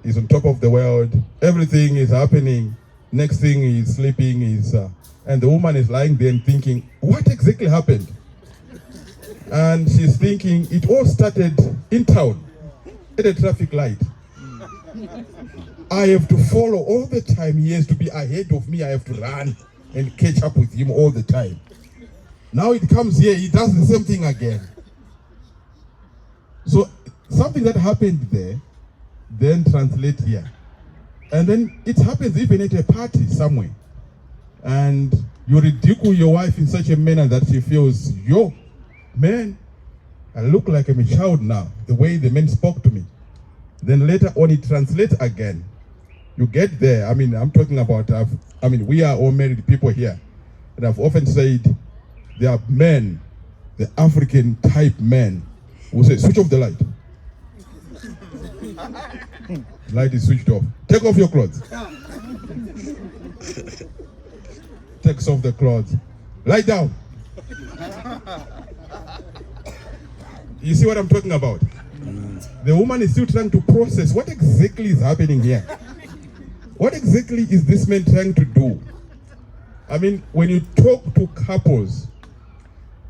is on top of the world. Everything is happening. Next thing he's sleeping, and the woman is lying there and thinking, what exactly happened? And she's thinking, it all started in town, at a traffic light. I have to follow all the time. He has to be ahead of me. I have to run and catch up with him all the time. Now it comes here, he does the same thing again. So something that happened there, then translate here. And then it happens even at a party somewhere. And you ridicule your wife in such a manner that she feels, yo, man, I look like I'm a child now, the way the man spoke to me. Then later on it translates again. You get there. I mean, I'm talking about, we are all married people here. And I've often said, there are men, the African type men, who say, switch off the light. Light is switched off. Take off your clothes. Takes off the clothes. Lie down. You see what I'm talking about? The woman is still trying to process what exactly is happening here. What exactly is this man trying to do? I mean, when you talk to couples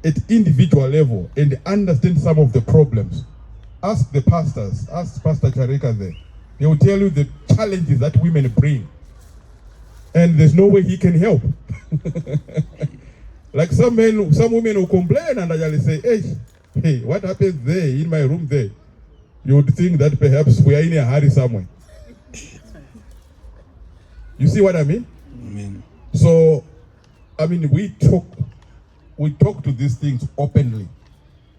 at individual level and understand some of the problems, ask the pastors, ask Pastor Charika there. They will tell you the challenges that women bring. And there's no way he can help. Like some women who complain and I say, hey, what happens there in my room there? You would think that perhaps we are in a hurry somewhere. You see what I mean? Amen. So, I mean, we talk to these things openly.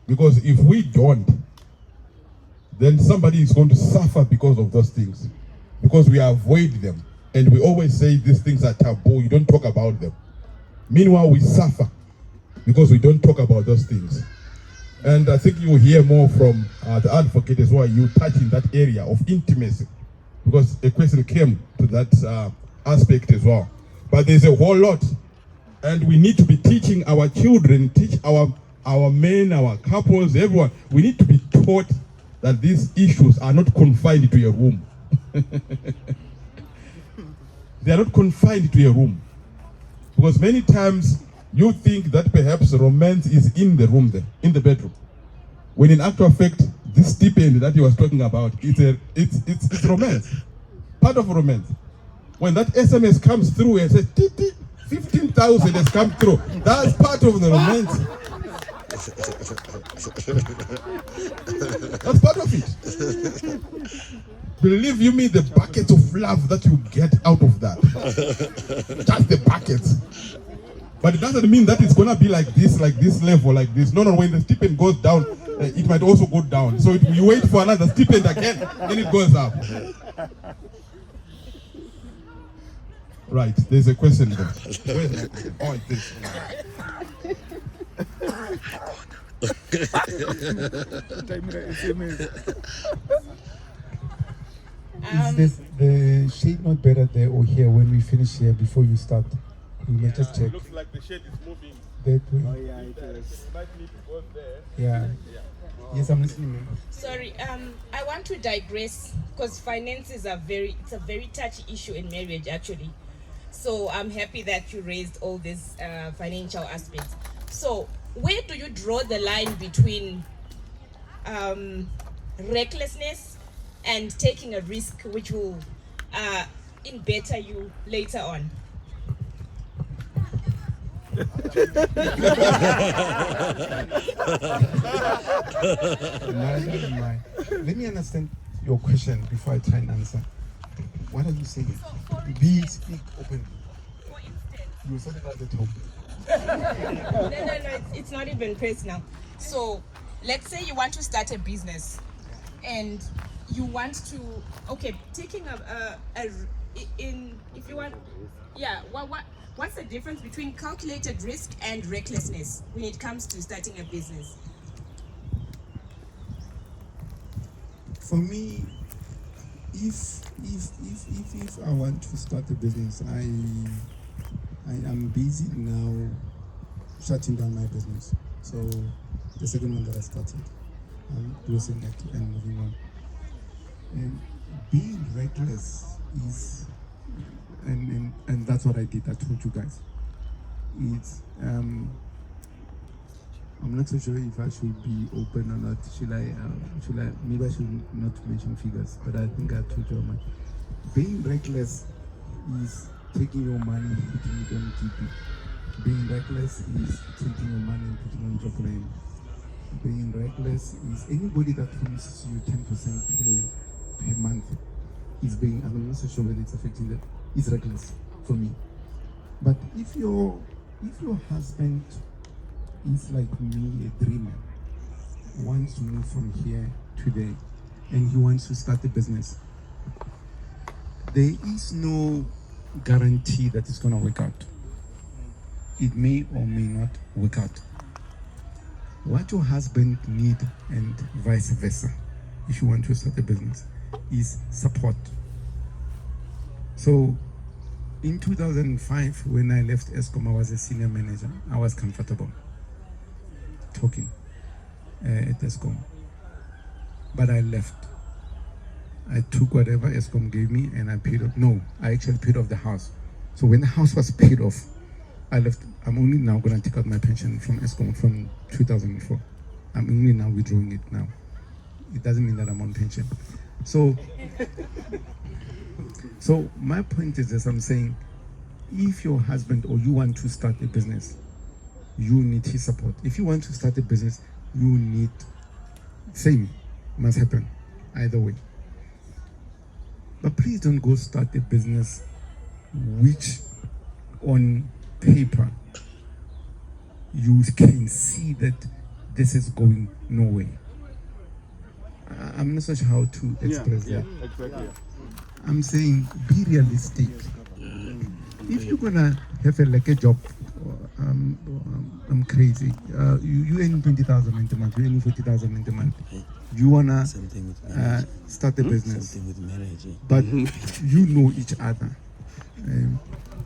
Because if we don't, then somebody is going to suffer because of those things. Because we avoid them. And we always say these things are taboo, you don't talk about them. Meanwhile, we suffer because we don't talk about those things. And I think you will hear more from the advocate as well. You touch in that area of intimacy. Because a question came to that aspect as well. But there's a whole lot. And we need to be teaching our children, teach our men, our couples, everyone. We need to be taught that these issues are not confined to a room. They are not confined to a room. Because many times you think that perhaps romance is in the room there, in the bedroom. When in actual fact, this stipend that he was talking about, it's romance. Part of romance. When that SMS comes through and says, 15,000 has come through, that's part of the romance. That's part of it. Believe you me, the buckets of love that you get out of that. Just the buckets. But it doesn't mean that it's gonna be like this level, like this. No, when the stipend goes down, it might also go down. So you wait for another stipend again, then it goes up. Right, there's a question there. Oh, it's this. Is the shade not better there or here when we finish here before you start? We may just check. It looks like the shade is moving. That way. Oh yeah, it is. It might need to go there. Yeah. Yes, I'm listening, ma'am. Sorry, I want to digress because finances are it's a very touchy issue in marriage actually. So I'm happy that you raised all these financial aspects. So where do you draw the line between recklessness and taking a risk which will better you later on? Let me understand your question before I try and answer. What are you saying? Speak openly. You said it at the top. No, it's not even personal. So let's say you want to start a business and you want to, taking if you want, what's the difference between calculated risk and recklessness when it comes to starting a business? For me, if I want to start a business, I am busy now shutting down my business. So the second one that I started, I'm closing it and moving on. And being reckless is, and that's what I did. I told you guys. It's I'm not so sure if I should be open or not. Should I? Maybe I should not mention figures, but I think I told you how much. Being reckless is taking your money and putting it on GP. Being reckless is taking your money and putting on job plan. Being reckless is anybody that promises you 10% per month. is being, I'm not so sure whether it's affecting that, is reckless for me. But if your husband is like me, a dreamer, wants to move from here to there, and he wants to start a business, there is no guarantee that it's going to work out. It may or may not work out. What your husband need, and vice versa, if you want to start a business, is support. So in 2005, when I left ESCOM, I was a senior manager. I was comfortable talking at ESCOM. But I left. I took whatever ESCOM gave me and I paid off. No, I actually paid off the house. So when the house was paid off, I left. I'm only now going to take out my pension from ESCOM from 2004. I'm only now withdrawing it now. It doesn't mean that I'm on pension. So my point is this, I'm saying, if your husband or you want to start a business, you need his support. If you want to start a business, you need, same must happen, either way. But please don't go start a business which on paper you can see that this is going nowhere. I'm not so sure how to express that. Exactly. I'm saying be realistic. If you're gonna have a job, I'm crazy. You earn 20,000 in the month, you earn 40,000 in the month. You wanna start a business, but you know each other.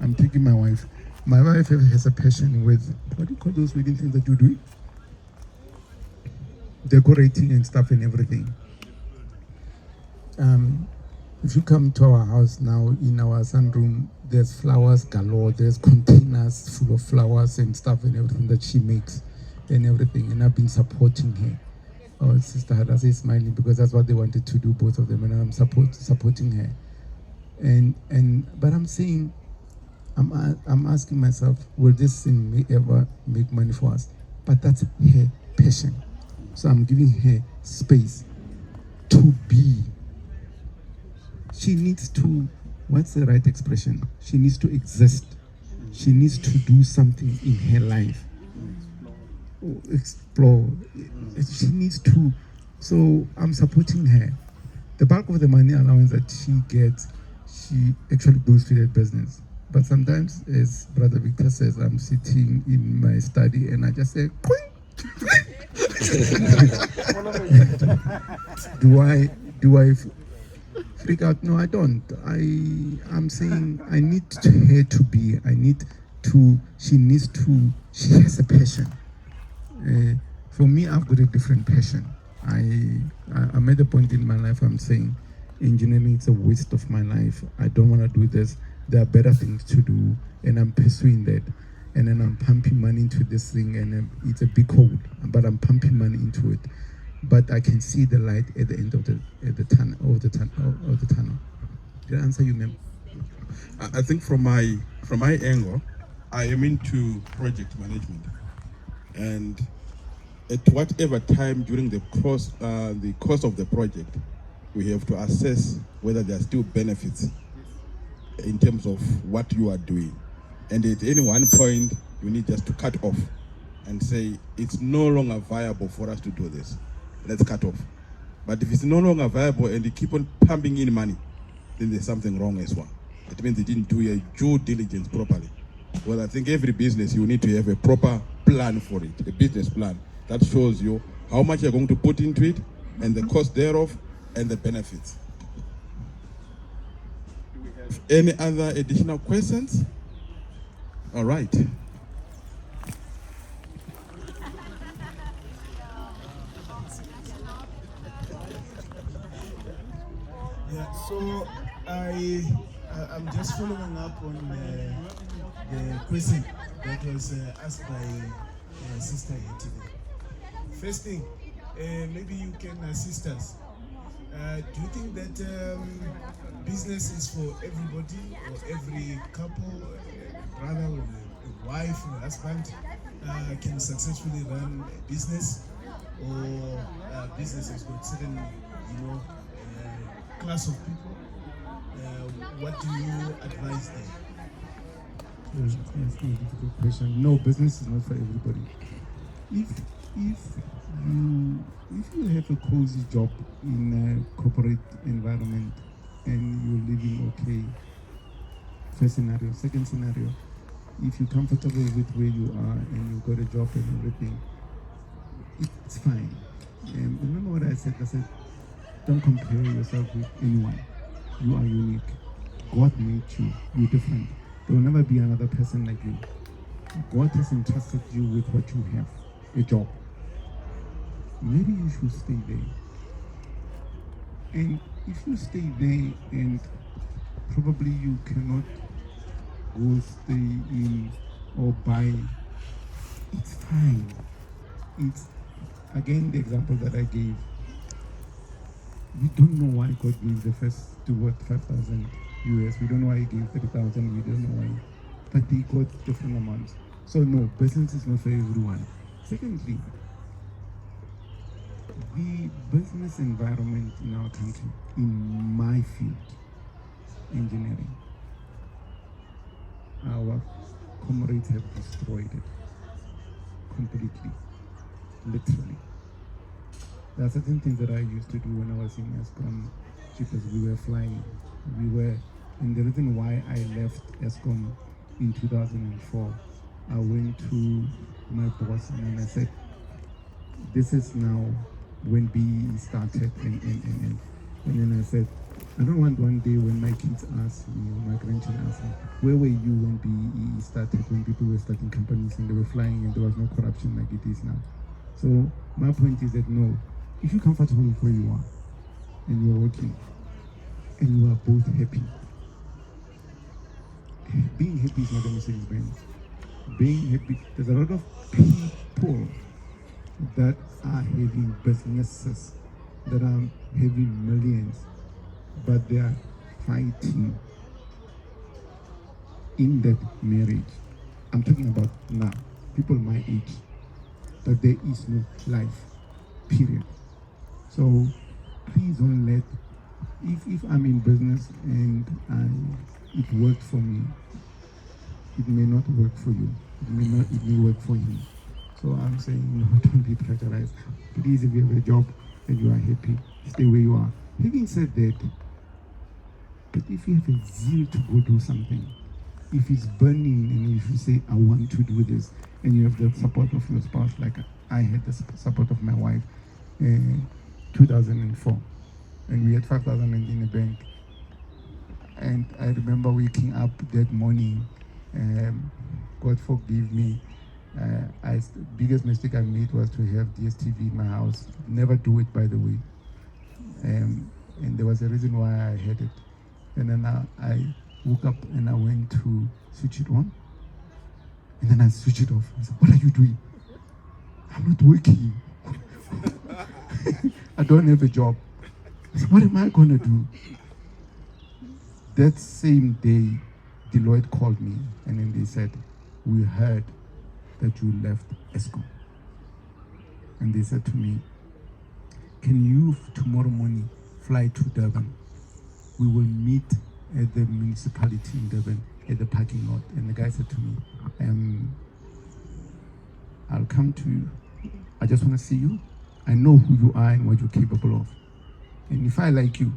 I'm taking my wife. My wife has a passion with, what do you call those wedding things that you do? Decorating and stuff and everything. If you come to our house now, in our sunroom, there's flowers galore, there's containers full of flowers and stuff and everything that she makes and everything, and I've been supporting her. Oh, Sister Hadasa is smiling because that's what they wanted to do, both of them, and I'm supporting her. But I'm saying, I'm asking myself, will this thing ever make money for us? But that's her passion. So I'm giving her space to be. She needs to, what's the right expression? She needs to exist. She needs to do something in her life. Explore. She needs to. So I'm supporting her. The bulk of the money allowance that she gets, she actually goes to that business. But sometimes, as Brother Victor says, I'm sitting in my study and I just say, do I freak out? No, I don't. I'm saying I need her to be. She has a passion. For me, I've got a different passion. I'm at a point in my life, I'm saying, engineering is a waste of my life. I don't want to do this. There are better things to do, and I'm pursuing that. And then I'm pumping money into this thing, and it's a big hole, but I'm pumping money into it. But I can see the light at the end of the tunnel. Did I answer you, ma'am? I think from my angle, I am into project management, and at whatever time during the course of the project, we have to assess whether there are still benefits in terms of what you are doing. And at any one point, you need just to cut off and say, it's no longer viable for us to do this. Let's cut off. But if it's no longer viable and you keep on pumping in money, then there's something wrong as well. It means they didn't do your due diligence properly. Well, I think every business, you need to have a proper plan for it, a business plan that shows you how much you're going to put into it and the cost thereof and the benefits. Any other additional questions? All right. Yeah, so I'm just following up on the question that was asked by Sister today. First thing, maybe you can assist us. Do you think that business is for everybody, or every couple, brother or a wife or husband can successfully run a business, or business has got certain, class of people? what do you advise them? That's a difficult question. No, business is not for everybody. If you have a cozy job in a corporate environment and you're living okay, first scenario. Second scenario, if you're comfortable with where you are and you've got a job and everything, it's fine. Remember what I said? I said, don't compare yourself with anyone. You are unique. God made you. You're different. There will never be another person like you. God has entrusted you with what you have, a job. Maybe you should stay there. And if you stay there and probably you cannot go stay in or buy, it's fine. It's, again, the example that I gave. We don't know why God gave the first to what 5,000 US. We don't know why He gave 30,000. We don't know why, but they got different amounts. So no, business is not for everyone. Secondly, the business environment in our country, in my field, engineering, our comrades have destroyed it completely, literally. There are certain things that I used to do when I was in ESCOM, because we were flying. And the reason why I left ESCOM in 2004, I went to my boss and then I said, this is now when BE started, and then I said, I don't want one day when my kids ask me, or my grandchildren ask me, where were you when BE started, when people were starting companies and they were flying and there was no corruption like it is now? So my point is that no, if you're comfortable with where you are and you're working and you are both happy, being happy is not a Mercedes Benz. Being happy, there's a lot of people that are having businesses, that are having millions, but they are fighting in that marriage. I'm talking about now, people my age, that there is no life, period. So please don't let, if I'm in business and it worked for me, it may not work for you. It may work for him. So I'm saying, no, don't be pressurized. Please, if you have a job and you are happy, stay where you are. Having said that, but if you have a zeal to go do something, if it's burning and if you say, I want to do this, and you have the support of your spouse, like I had the support of my wife in 2004, and we had 5,000 in the bank. And I remember waking up that morning, God forgive me, biggest mistake I made was to have DSTV in my house. Never do it, by the way. And there was a reason why I had it. And then I woke up and I went to switch it on. And then I switched it off. I said, what are you doing? I'm not working. I don't have a job. I said, what am I going to do? That same day, Deloitte called me and then they said, we heard that you left ESCOM. And they said to me, can you tomorrow morning fly to Durban? We will meet at the municipality in Durban at the parking lot. And the guy said to me, I'll come to you. I just want to see you. I know who you are and what you're capable of. And if I like you,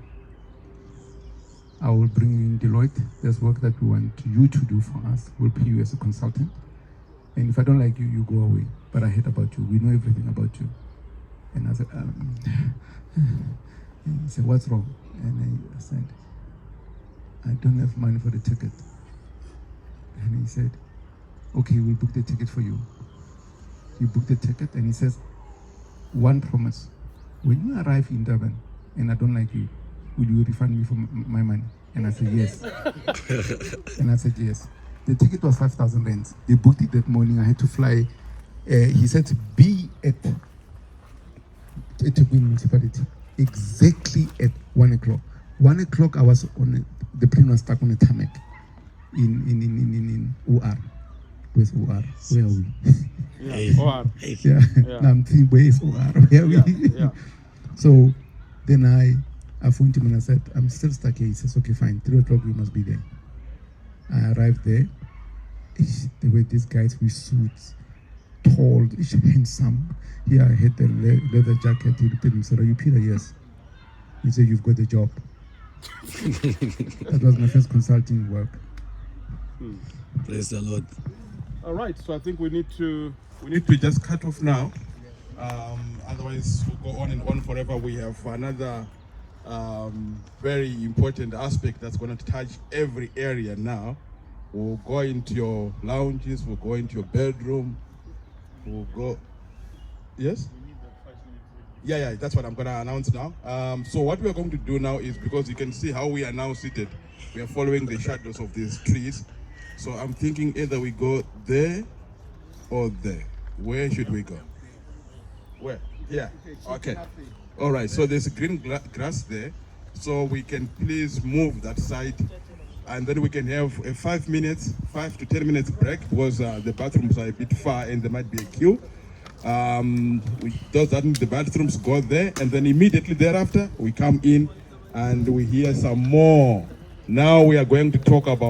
I will bring you in Deloitte. There's work that we want you to do for us. We'll pay you as a consultant. And if I don't like you, you go away. But I heard about you. We know everything about you. And I said, and he said, what's wrong? And I said, I don't have money for the ticket. And he said, okay, we'll book the ticket for you. He booked the ticket and he says, one promise. When you arrive in Durban and I don't like you, will you refund me for my money? And I said, yes. And I said, yes. The ticket was 5,000 rands. They booked it that morning. I had to fly. He said to be at the municipality exactly at 1 o'clock. 1 o'clock, I was on the plane was stuck on a tarmac in OR. Where's OR? Where are we? Yeah, OR. Yeah. Now I'm thinking, where is OR? Where are we? Yeah. So then I I phoned him and I said, I'm still stuck here. He says, okay, fine, 3 o'clock we must be there. I arrived there. There were these guys with suits, tall, handsome. Here I had the leather jacket. He looked at me and said, are you Peter? Yes. He said, you've got the job. That was my first consulting work. Praise the Lord. All right, so I think we need to just cut off now. Otherwise, we'll go on and on forever. We have another very important aspect that's going to touch every area now. We'll go into your lounges, we'll go into your bedroom, we'll go. Yes? Yeah, that's what I'm going to announce now. So what we're going to do now is, because you can see how we are now seated, we are following the shadows of these trees. So I'm thinking either we go there or there. Where should we go? Where? Yeah, okay. All right, so there's green grass there. So we can please move that side, and then we can have a 5 to 10 minutes break, because the bathrooms are a bit far and there might be a queue. Those that need the bathrooms go there, and then immediately thereafter we come in and we hear some more. Now we are going to talk about